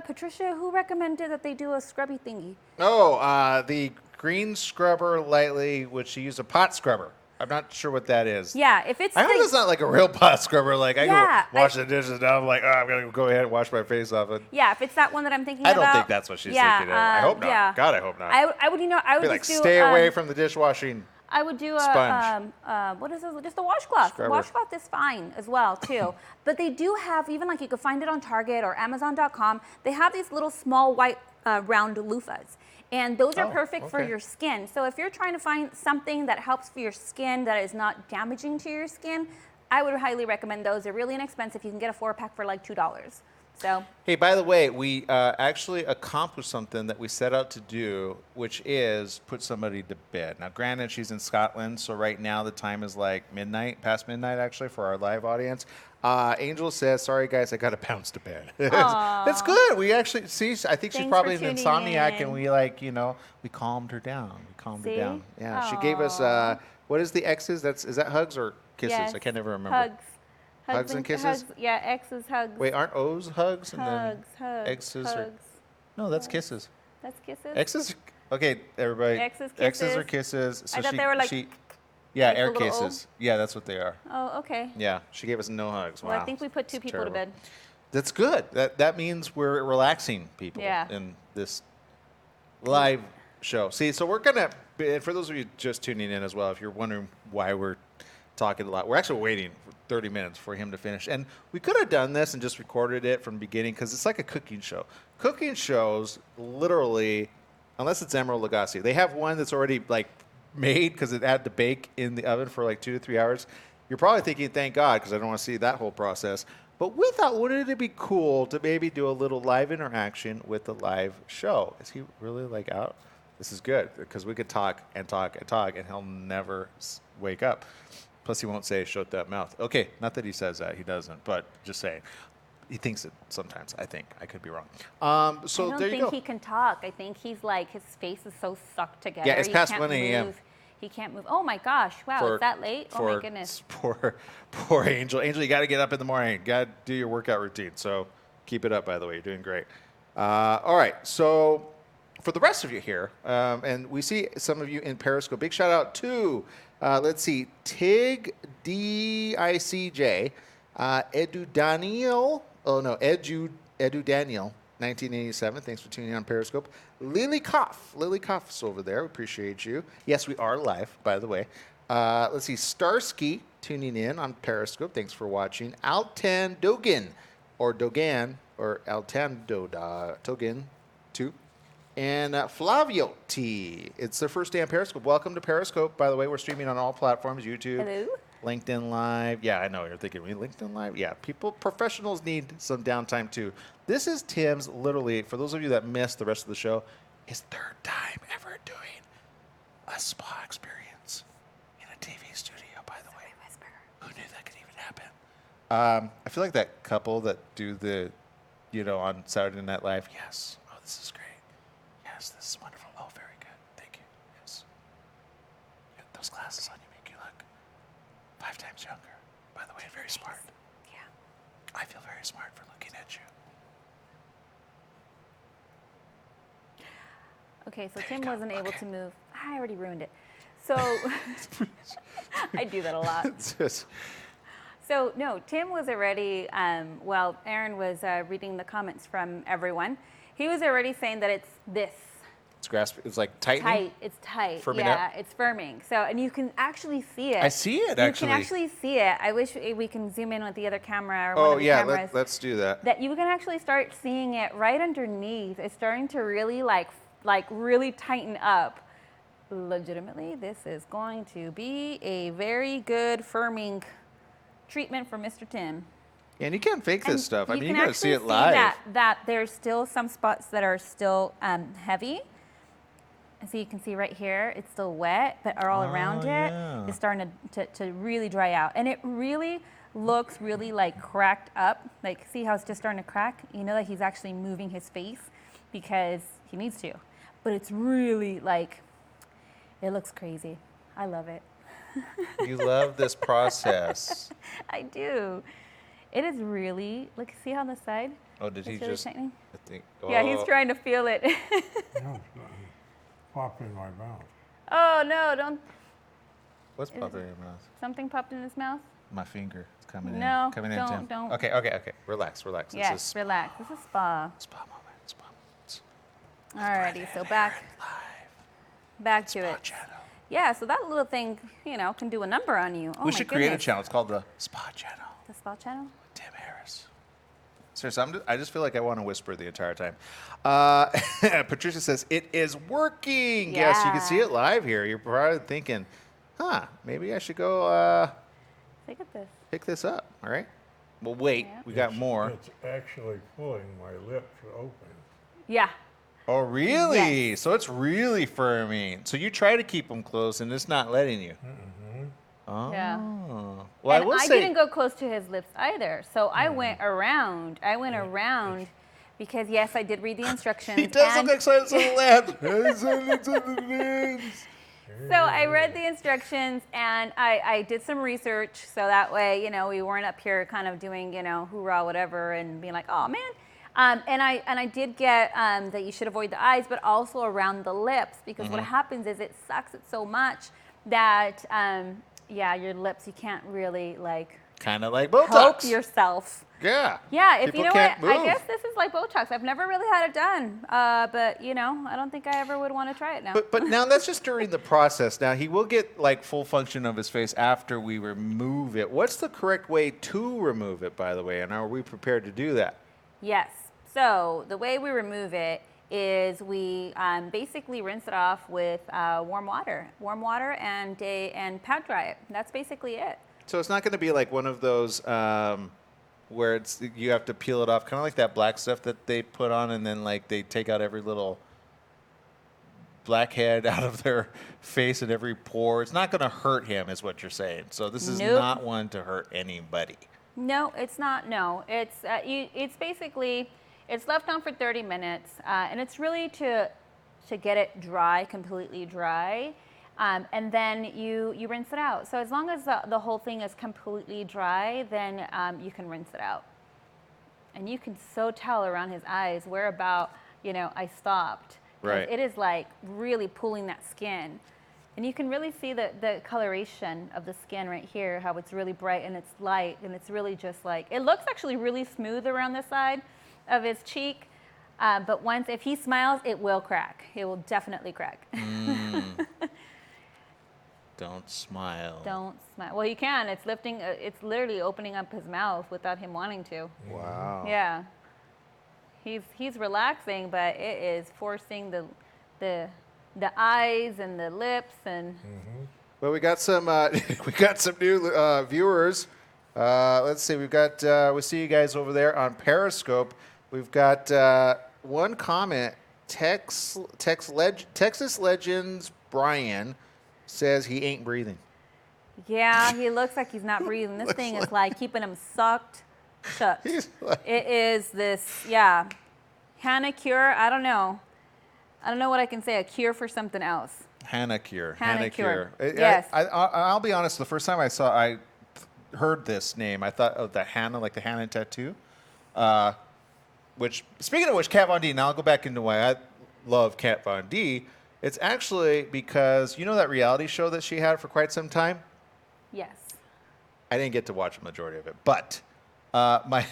Patricia? Who recommended that they do a scrubby thingy? Oh, the green scrubber lightly, which she used a pot scrubber. I'm not sure what that is. Yeah, if it's I hope it's not like a real pot scrubber. Like I Yeah, go wash the dishes now. I'm like, oh, I'm gonna go ahead and wash my face off it. yeah, if it's that one that I'm thinking I about. don't think that's what she's thinking of. I hope not. Yeah. God, I hope not. I would I would Be like, just do stay away from the dishwashing. I would do sponge. what is this? Just a washcloth. Scrubber. Washcloth is fine as well too. But they do have, even like you could find it on Target or Amazon.com. They have these little small white round loofahs, and those are perfect for okay. your skin. So if you're trying to find something that helps for your skin that is not damaging to your skin, I would highly recommend those. They're really inexpensive. You can get a 4-pack for like $2. So Hey, by the way, we actually accomplished something that we set out to do, which is put somebody to bed. Now, granted, she's in Scotland, so right now the time is like midnight, past midnight actually, for our live audience. Angel says, sorry guys, I got to bounce to bed. That's good. We actually, see, I think she's Thanks probably for an tuning insomniac, in. and we calmed her down. We calmed her See? down. Yeah, she gave us, Aw. what is the X's? Is that hugs or kisses? yes, I can't ever remember. Hugs. Hugs and kisses? Yeah, X's hugs. Wait, aren't O's hugs? And Hugs, then hugs, X's hugs. are, no, that's kisses. That's kisses. X's, okay, everybody. X's, X's are kisses. kisses. So I thought they were like- yeah, like air a little O? kisses. Yeah, that's what they are. Oh, okay. Yeah, she gave us no hugs. Well, Wow. I think we put two It's people terrible. to bed. That's good. That means we're relaxing people Yeah. in this live show. See, so we're gonna, and for those of you just tuning in as well, if you're wondering why we're talking a lot, we're actually waiting for 30 minutes for him to finish. And we could have done this and just recorded it from the beginning because it's like a cooking show. Cooking shows, literally, unless it's Emerald Lagasse, they have one that's already like made because it had to bake in the oven for like 2 to 3 hours. You're probably thinking, thank God, because I don't want to see that whole process. But we thought, wouldn't it be cool to maybe do a little live interaction with the live show? Is he really like out? This is good because we could talk and talk and talk, and he'll never wake up. Plus, he won't say "shut that mouth." Okay, not that he says that, he doesn't, but just saying. He thinks it sometimes. I think I could be wrong. So I don't there you think go. he can talk. I think he's like, his face is so sucked together. Yeah, it's he past can't 1 a.m. move. He can't move. Oh my gosh! Wow, it's that late? Oh my goodness! Poor Angel. Angel, you got to get up in the morning. You got to do your workout routine. So keep it up. By the way, you're doing great. All right. So for the rest of you here, and we see some of you in Periscope. Big shout out to let's see, Tig DICJ, Edu Daniel. Oh no, Edu Daniel. 1987. Thanks for tuning in on Periscope. Lily Koff's over there. We appreciate you. Yes, we are live, by the way. Let's see. Starsky tuning in on Periscope. Thanks for watching. Altan Dogan, or Dogan, or Altan Dogan, too. And Flavio T. It's their first day on Periscope. Welcome to Periscope. By the way, we're streaming on all platforms. YouTube. Hello. LinkedIn Live. Yeah, I know. You're thinking, LinkedIn Live? Yeah, professionals need some downtime too. This is Tim's, literally, for those of you that missed the rest of the show, his third time ever doing a spa experience in a TV studio, by the way. Who knew that could even happen? I feel like that couple that do the, on Saturday Night Live. Yes. Oh, this is great. Yes, this is wonderful. Oh, very good. Thank you. Yes. You got those glasses on, you make you look 5 times younger. By the way, very smart. Yeah. I feel very smart for looking at you. Okay, so There Tim you go. wasn't able Okay. to move. I already ruined it. So I do that a lot. It's just, So no, Tim was already, while Aaron was reading the comments from everyone, he was already saying that it's this. it's like tightening. Tight. It's tight. Firming yeah, up? it's firming. So, and you can actually see it. I see it, You actually. can actually see it. I wish we can zoom in with the other camera or one Oh, of the yeah, cameras. let's do that. That you can actually start seeing it right underneath. It's starting to really like really tighten up. Legitimately, this is going to be a very good firming treatment for Mr. Tim. And you can't fake this And stuff. I mean, you can got to see it actually live. That there's still some spots that are still heavy. And so you can see right here, it's still wet, but all around yeah. it is starting to really dry out. And it really looks really like cracked up. Like, see how it's just starting to crack? You know that he's actually moving his face because he needs to. But it's really like, it looks crazy. I love it. You love this process. I do. It is really, look, see how on the side? Oh, did he It's really just? tightening? I think. Yeah, he's oh. trying to feel it. No, it's not. Popped in my mouth. Oh no, don't, What's popping in your mouth? something popped in his mouth? My finger. It's coming in. No, Coming don't- in, Tim. don't. Okay. Relax. Yes, This is relax. This is spa. spa moment. Spa moment. Alrighty, so back to it. channel. Yeah, so that little thing, can do a number on you. Oh We my should create a goodness. channel. It's called the Spa Channel. The spa channel? Tim Harris. Seriously, I just feel like I want to whisper the entire time. Patricia says, it is working. Yes, you can see Yeah. it live here. You're probably thinking, maybe I should go Look at this. pick this up. All right. Well, wait. Yeah. We got more. It's actually pulling my lips open. Yeah. Oh, really? Yes. So it's really firming. So you try to keep them closed, and it's not letting you. Oh. Yeah. Well, And I will I say. didn't go close to his lips either. So I went around. Because, yes, I did read the instructions. He does and look like Silence of the Lambs. So I read the instructions and I did some research so that way, we weren't up here kind of doing, hoorah, whatever, and being like, oh man. And I did get that you should avoid the eyes, but also around the lips, because what happens is it sucks it so much that, your lips, you can't really Kind of like Botox. poke yourself. Yeah. Yeah, if People you know can't what, I move. guess this is like Botox. I've never really had it done, but I don't think I ever would want to try it now. But now that's just during the process. Now he will get like full function of his face after we remove it. What's the correct way to remove it, by the way? And are we prepared to do that? Yes. So the way we remove it is we basically rinse it off with warm water and pat dry it. That's basically it. So it's not going to be like one of those where you have to peel it off, kind of like that black stuff that they put on, and then like they take out every little blackhead out of their face and every pore. It's not going to hurt him, is what you're saying. So this is Nope. not one to hurt anybody. No, it's not. No, it's basically it's left on for 30 minutes, and it's really to get it dry, completely dry. And then you rinse it out. So as long as the whole thing is completely dry, then you can rinse it out. And you can so tell around his eyes where about, I stopped. 'Cause Right. It is like really pulling that skin. And you can really see the coloration of the skin right here, how it's really bright and it's light. And it's really just like, it looks actually really smooth around the side of his cheek. But if he smiles, it will crack. It will definitely crack. Don't smile. Don't smile. Well, he can. It's lifting. It's literally opening up his mouth without him wanting to. Wow. Yeah. He's relaxing, but it is forcing the eyes and the lips and. Well, we got some new viewers. Let's see. We see you guys over there on Periscope. We've got one comment. Texas Legends Brian says he ain't breathing. Yeah, he looks like he's not breathing. This thing is like keeping him sucked shut. He's like- It is this, Hannah cure. I don't know what I can say. A cure for something else. Hannah cure. Hannah cure. I- Yes. I'll be honest. The first time I heard this name, I thought of the Hannah, like the Hannah tattoo. Which, speaking of which, Kat Von D. Now I'll go back into why I love Kat Von D. It's actually because that reality show that she had for quite some time. Yes. I didn't get to watch a majority of it, but my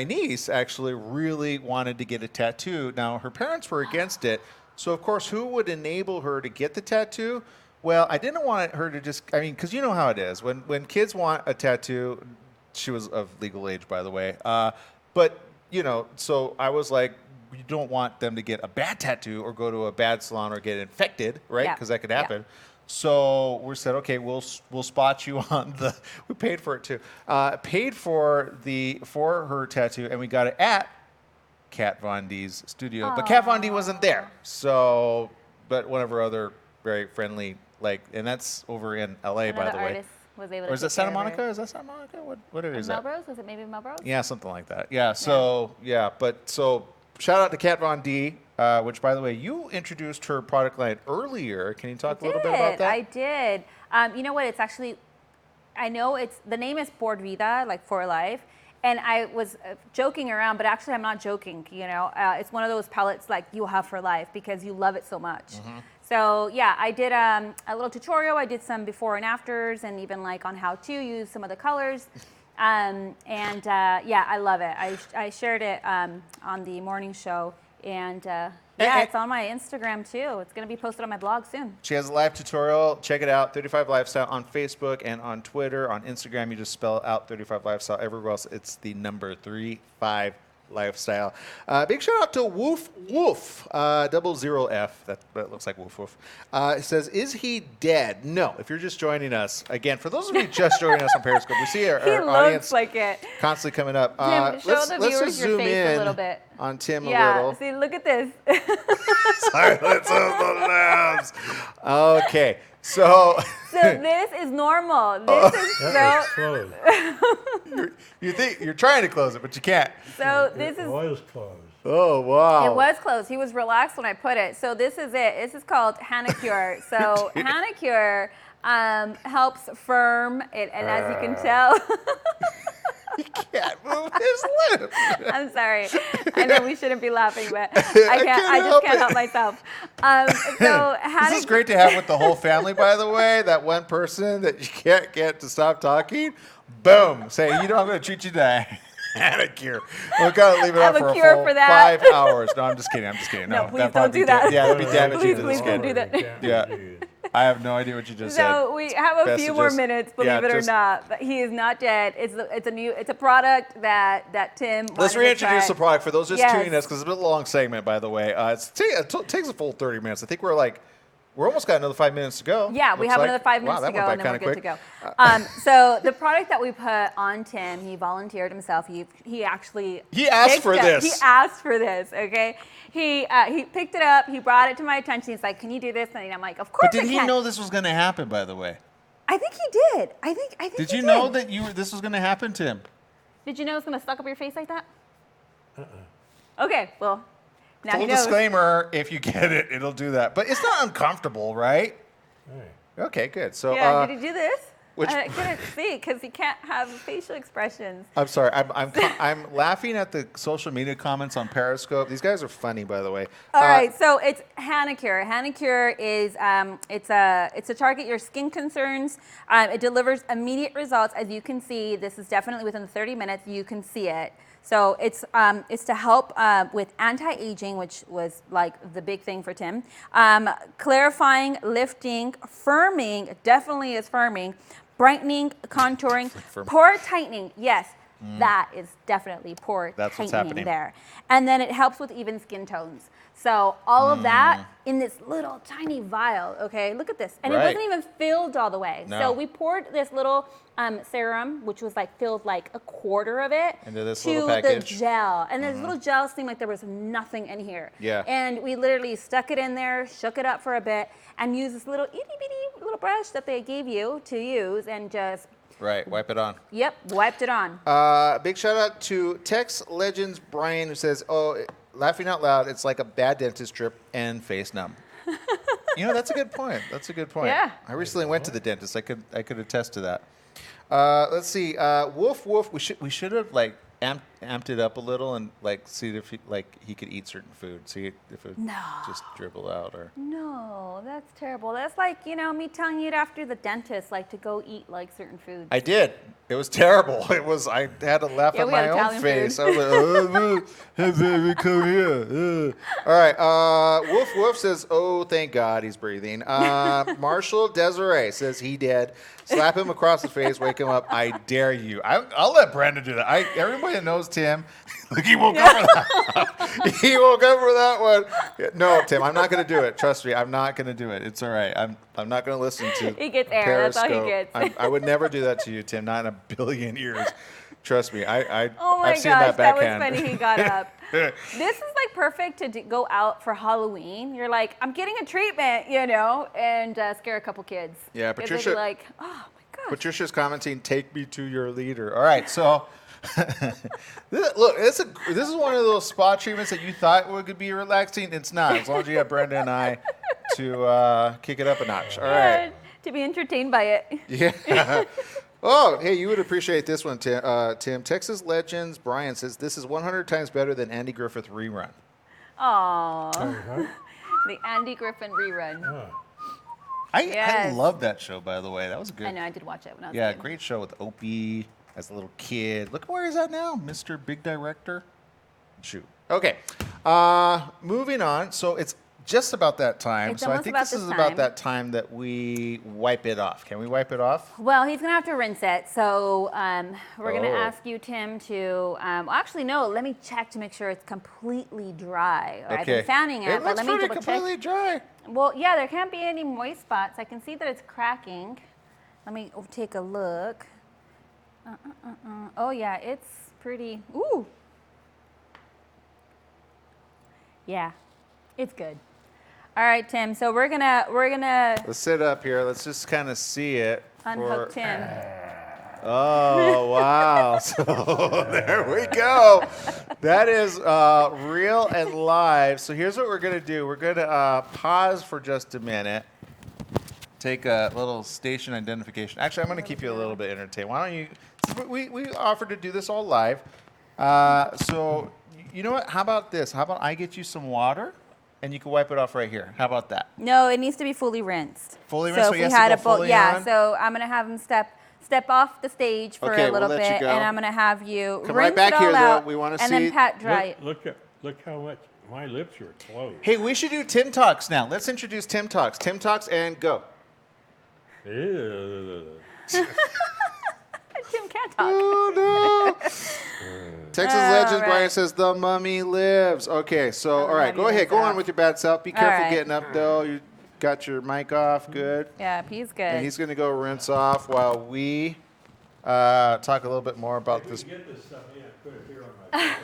niece actually really wanted to get a tattoo. Now her parents were against it, so of course, who would enable her to get the tattoo? Well, I didn't want her to just. Because you know how it is when kids want a tattoo. She was of legal age, by the way. But so I was like, you don't want them to get a bad tattoo or go to a bad salon or get infected, right? Yeah. Because that could Yeah. happen. So we said, okay, we'll spot you on the. We paid for it too. Paid for her tattoo, and we got it at Kat Von D's studio, but Kat Von D wasn't there. So, but one of her other very friendly, and that's over in LA, Another by the way. artist was able to Or is that take Santa care of her. Monica? Is that Santa Monica? What area is that? Melrose? Was it maybe Melrose? Yeah, something like that. Yeah. So so shout out to Kat Von D, which by the way, you introduced her product line earlier. Can you talk a little bit about that? I did. You know what? It's actually, I know the name is Por Vida, like for life. And I was joking around, but actually I'm not joking, It's one of those pellets like you'll have for life because you love it so much. Mm-hmm. So yeah, I did a little tutorial. I did some before and afters and even like on how to use some of the colors. Yeah, I love it. I shared it on the morning show and it's on my Instagram too. It's going to be posted on my blog soon. She has a live tutorial. Check it out. 35 Lifestyle on Facebook and on Twitter. On Instagram, you just spell out 35 Lifestyle. Everywhere else, it's the number 35 Lifestyle. Big shout out to Woof Woof, 00F. That looks like Woof Woof. It says, is he dead? No. If you're just joining us, again, for those of you just joining us on Periscope, we see our audience like it. constantly coming up. Tim, show the viewers just your zoom face in a little bit. on Tim a Yeah, little. see, look at this. Silence of the lambs. Okay, so this is normal. This is That so. was closed. you think you're trying to close it, but you can't. So this It is. was closed. Oh wow! It was closed. He was relaxed when I put it. So this is it. This is called Hanicure. So Hanicure helps firm it, and as you can tell. He can't move his lips. I'm sorry. I know we shouldn't be laughing, but I just can't help myself. So This is great to have with the whole family, by the way. That one person that you can't get to stop talking. Boom. Say, I'm going to treat you to Hanicure. We've got to leave it I up have for a a cure full for that. 5 hours. No, I'm just kidding. No, please that'd don't probably do that. Yeah, it'd be damaging to the Please skin. don't do that. Yeah. I have no idea what you just said. So we have a Best few to more just- minutes, believe yeah, it or just- not. But he is not dead. It's a product that Tim. Let's wanted to reintroduce try. the product for those just Yes. tuning us because it's a bit long segment, by the way. It takes a full 30 minutes. I think we're almost got another 5 minutes to go. Yeah, we Looks have like. another 5 Wow, minutes that to go, went and then by we're good kinda to go. So the product that we put on Tim, he volunteered himself. He actually He asked picked for it. this. He asked for this. Okay. He picked it up. He brought it to my attention. He's like, "Can you do this?" And I'm like, "Of course But did I he can." know this was going to happen, by the way? I think he did. I think. Did he you know that this was going to happen to him? Did you know it's gonna suck up your face like that? Okay. Well, now Full he knows. disclaimer, if you get it, it'll do that. But it's not uncomfortable, right? Hey. Okay, good. So, Yeah. Did he do this? which- I couldn't see because he can't have facial expressions. I'm sorry. I'm laughing at the social media comments on Periscope. These guys are funny, by the way. All right, so it's Hanicure. Hanicure is it's to target your skin concerns. It delivers immediate results, as you can see. This is definitely within 30 minutes. You can see it. So it's to help with anti-aging, which was like the big thing for Tim. Clarifying, lifting, firming, definitely is firming, brightening, contouring, pore tightening. Yes, that is definitely pore That's what's tightening happening. there. And then it helps with even skin tones. So all of that in this little tiny vial, okay? Look at this. And Right. it wasn't even filled all the way. No. So we poured this little serum, which was like filled like a quarter of it, Into this to little the package. gel. And this little gel seemed like there was nothing in here. Yeah. And we literally stuck it in there, shook it up for a bit, and used this little itty bitty little brush that they gave you to use and just, Right, wipe it on. yep, wiped it on. Big shout out to Tex Legends Brian, who says, laughing out loud, it's like a bad dentist trip and face numb. That's a good point. That's a good point. Yeah. I recently went to the dentist. I could attest to that. Let's see. Woof Woof. We should have like amped it up a little and like see if he could eat certain food. See if it would No. just dribble out or. No, that's terrible. That's like, me telling you after the dentist, like to go eat like certain foods. I did. It was terrible. I had to laugh Yeah, at we my had own Italian face. food. I was like, hey baby, come here. All right. Woof Woof says, oh, thank God he's breathing. Marshall Desiree says he did. Slap him across the face, wake him up. I dare you. I'll let Brandon do that. Everybody that knows Tim, look, he woke up for that. He woke up for that one. No, Tim, I'm not going to do it. Trust me, I'm not going to do it. It's all right. I'm not going to listen to He gets air. That's all he Periscope. gets. I would never do that to you, Tim. Not in a billion years. Trust me. Oh my I've seen gosh, that that was backhand. funny. He got up. This is like perfect to go out for Halloween. You're like, I'm getting a treatment, you know, and scare a couple kids. Yeah, Kids will be Patricia- like, oh my gosh. Patricia's commenting, "Take me to your leader." All right, so look, this is one of those spa treatments that you thought would be relaxing. It's not, as long as you have Brenda and I to kick it up a notch. All right. To be entertained by it. Yeah. Oh, hey, you would appreciate this one, Tim. Texas Legends Brian says this is 100 times better than Andy Griffith rerun. Aww. Huh? The Andy Griffin rerun. Oh. I Yes. love that show, by the way. That was good. I know, I did watch it when I was Yeah, a kid. great show with Opie as a little kid. Look where he's at now, Mr. Big Director. Shoot. Okay. Moving on. So it's just about that time. It's So I almost think about this this is about time. that time that we wipe it off. Can we wipe it off? Well, he's gonna have to rinse it. So we're gonna Oh. ask you, Tim, to. Well, actually, no. Let me check to make sure it's completely dry. I've been fanning it, It but looks let me pretty double check. completely dry. Well, yeah, there can't be any moist spots. I can see that it's cracking. Let me take a look. Oh yeah, it's pretty. Ooh. Yeah, it's good. All right, Tim. So we're gonna Let's sit up here. Let's just kind of see it. unhook Tim. Oh, wow. So there we go. That is real and live. So here's what we're going to do. We're going to pause for just a minute. Take a little station identification. Actually, I'm going to keep you a little bit entertained. Why don't you? We offered to do this all live. So you know what? How about this? How about I get you some water? And you can wipe it off right here. How about that? No, it needs to be fully rinsed. Fully rinsed, so if he we has to had go a bowl, fully yeah. on? So I'm gonna have him step off the stage for Okay, a little we'll let you bit, go. and I'm gonna have you Come rinse right back it all here, though. out, We wanna and see- then pat dry it. Look how much my lips are closed. Hey, we should do Tim Talks now. Let's introduce Tim Talks. Tim Talks and go. Ew. Tim can't talk. Oh, no. Texas All Legends, right. Brian says, the mummy lives. Okay, so, all right, mummy go ahead. lives Go on off. with your bad self. Be All careful right. getting up, though. You got your mic off. Good. Yeah, he's good. And he's going to go rinse off while we talk a little bit more about this. Get this stuff in. Put it here on my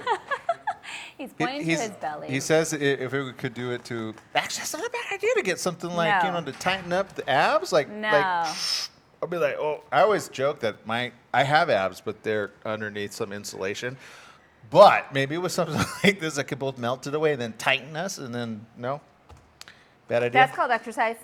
He's pointing to his belly. He says if we could do it to. Actually, that's not a bad idea to get something like, No. to tighten up the abs. Like, No. I'll be like, oh, I always joke that I have abs, but they're underneath some insulation. But maybe with something like this, I could both melt it away and then tighten us, and then no, bad idea. That's called exercise.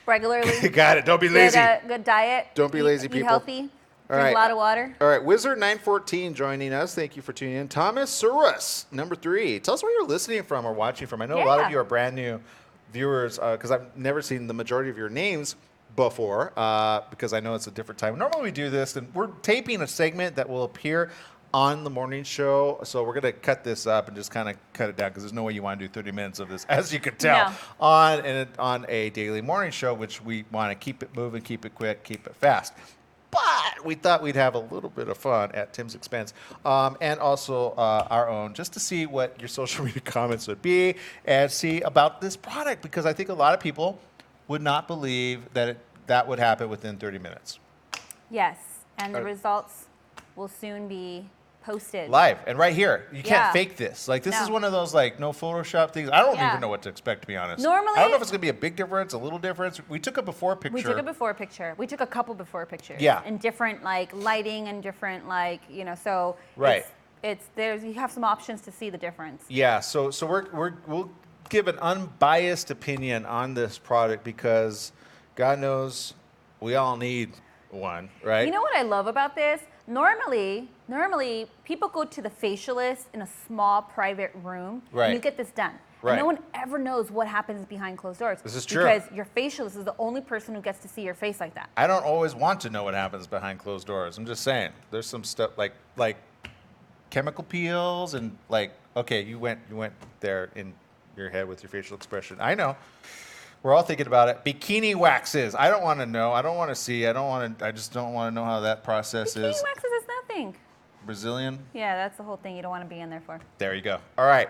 Regularly. Got it. Don't be lazy. Good diet. Don't be lazy, Eat people. healthy. All Drink right. a lot of water. All right, Wizard 914 joining us. Thank you for tuning in. Thomas Surus, number 3. Tell us where you're listening from or watching from. I know a lot of Yeah. you are brand new viewers because I've never seen the majority of your names before because I know it's a different time. Normally we do this, and we're taping a segment that will appear on the morning show. So we're going to cut this up and just kind of cut it down because there's no way you want to do 30 minutes of this, as you can tell, No. on a daily morning show, which we want to keep it moving, keep it quick, keep it fast. But we thought we'd have a little bit of fun at Tim's expense and also our own, just to see what your social media comments would be and see about this product, because I think a lot of people would not believe that that would happen within 30 minutes. Yes, and the Uh, results will soon be posted. Live and right here. You can't Yeah. fake this. Like, this is No. one of those, like, no Photoshop things. I don't Yeah. even know what to expect, to be honest. Normally- I don't know if it's going to be a big difference, a little difference. We took a before picture. We took a before picture. We took a couple before pictures. Yeah. And different like lighting and different like so. Right. It's there's you have some options to see the difference. Yeah, so we'll give an unbiased opinion on this product because God knows we all need one, right? You know what I love about this? Normally people go to the facialist in a small private room. Right. And you get this done. Right. And no one ever knows what happens behind closed doors. This is true. Because your facialist is the only person who gets to see your face like that. I don't always want to know what happens behind closed doors. I'm just saying, there's some stuff like chemical peels and like, okay, you went there in your head with your facial expression. I know. We're all thinking about it. Bikini waxes. I don't want to know. I don't want to see. I just don't want to know how that process Bikini is. waxes is nothing. Brazilian. Yeah, that's the whole thing you don't want to be in there for. There you go. All right.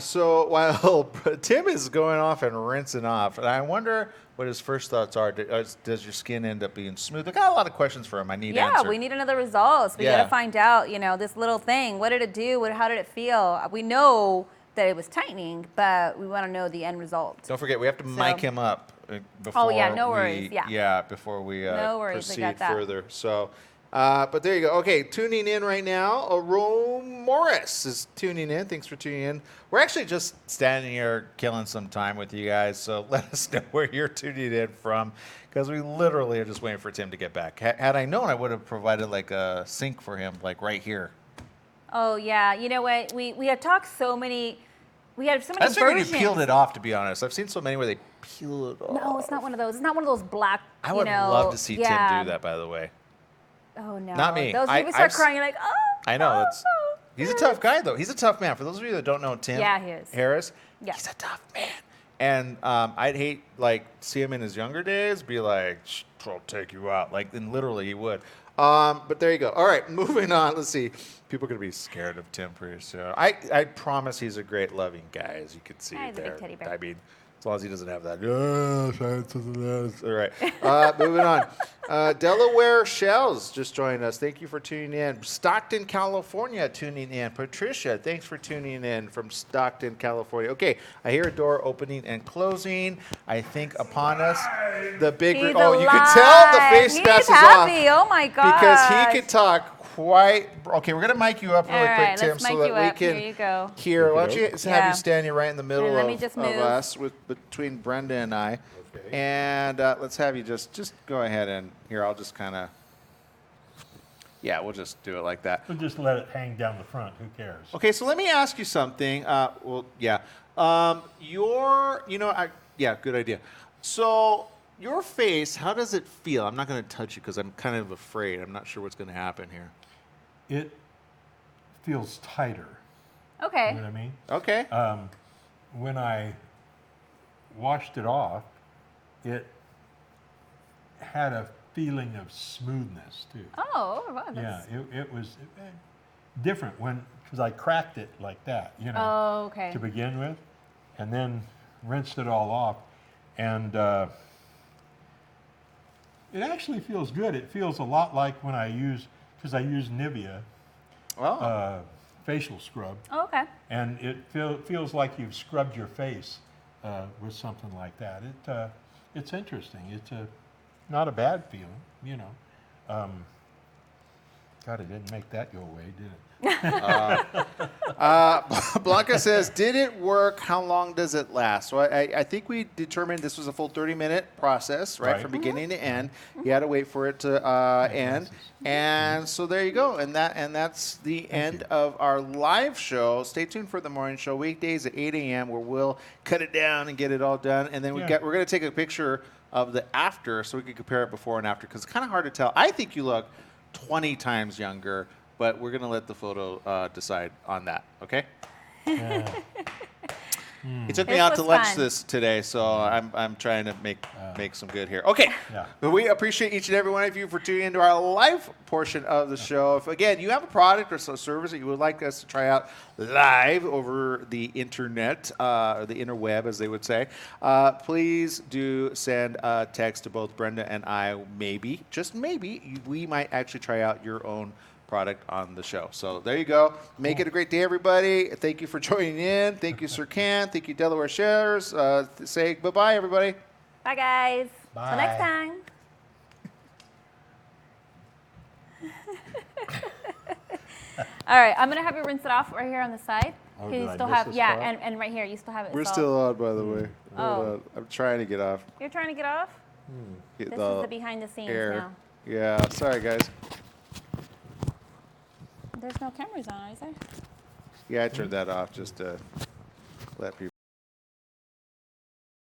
So while Tim is going off and rinsing off, and I wonder what his first thoughts are. Does your skin end up being smooth? I got a lot of questions for him. I need Yeah, answer. we need another results. We Yeah. got to find out, this little thing. What did it do? How did it feel? We know that it was tightening, but we want to know the end result. Don't forget, we have to mic him up before. Oh, yeah, no worries, yeah. Before we No worries, I proceed got that. further. So, but there you go. Okay, tuning in right now. Rome Morris is tuning in. Thanks for tuning in. We're actually just standing here killing some time with you guys. So let us know where you're tuning in from, because we literally are just waiting for Tim to get back. Had I known, I would have provided like a sync for him, like right here. Oh, yeah. You know what? We have talked so many. We have so many I was thinking you versions. peeled it off, to be honest. I've seen so many where they peel it off. No, it's not one of those. It's not one of those black. I would love to see Tim do that, by the way. Oh no. Not me. Those I- people start I've crying. You're like, oh. I know. That's oh, he's a tough guy, though. He's a tough man. For those of you that don't know Tim Yeah, he is. Harris, Yeah. he's a tough man. And I'd hate, like, see him in his younger days, be like, I'll take you out. Like, and literally he would. But there you go. All right, moving on. Let's see. People are going to be scared of Tim pretty soon. I promise he's a great, loving guy, as you can see Yeah, he's a there. big teddy bear. I mean, as long as he doesn't have that. All right. Moving on. Delaware Shells just joined us. Thank you for tuning in. Stockton, California, tuning in. Patricia, thanks for tuning in from Stockton, California. Okay, I hear a door opening and closing. I think upon us, the big. He's Oh, you can alive. tell the face He's passes happy. off Oh my god. because he could talk quite. Okay, we're gonna mic you up really All quick, right, Tim, let's so mic that you we up. can Here you go. hear. Why don't you Okay. have Yeah. you standing right in the middle And let me of just of move. us, between Brenda and I, Okay. and let's have you just go ahead and here. I'll just kind of. Yeah, we'll just do it like that. We'll just let it hang down the front. Who cares? Okay, so let me ask you something. Yeah. Yeah, good idea. So, your face, how does it feel? I'm not going to touch you because I'm kind of afraid. I'm not sure what's going to happen here. It feels tighter. Okay. You know what I mean? Okay. When I washed it off, it had a feeling of smoothness too. Oh, wow. Yeah, That's, it was different because I cracked it like that, Oh, okay. to begin with, and then rinsed it all off, and it actually feels good. It feels a lot like when I use Nivea Oh. facial scrub, Oh, okay. and it feels like you've scrubbed your face with something like that. It's interesting. It's not a bad feeling, God, it didn't make that go away, did it? Blanca says, did it work? How long does it last? So I think we determined this was a full 30-minute process, right, Right. from beginning to end. You had to wait for it to end. And so there you go. And that's the end of our live show. Stay tuned for the morning show, weekdays at 8 a.m., where we'll cut it down and get it all done. And then we're going to take a picture of the after so we can compare it before and after, because it's kind of hard to tell. I think you look 20 times younger, but we're going to let the photo decide on that, okay? He took me This out to was lunch fun. today, so I'm trying to make some good here. Okay, Yeah. but we appreciate each and every one of you for tuning into our live portion of the show. If, again, you have a product or some service that you would like us to try out live over the internet, or the interweb, as they would say, please do send a text to both Brenda and I. Maybe, just maybe, we might actually try out your own product on the show. So there you go. Make it a great day, everybody. Thank you for joining in. Thank you, Sir Can. Thank you, Delaware Shares. Say bye-bye, everybody. Bye, guys. Till next Bye. time. All right, I'm gonna have you rinse it off right here on the side. Oh, 'Cause did you I still miss have, a yeah, spot? and right here, you still have it. We're It's all- still on, by the way. Oh. Hold on. I'm trying to get off. You're trying to get off? Get This is the behind the scenes air. now. Yeah, sorry, guys. There's no cameras on, is there? Yeah, I turned that off just to let people.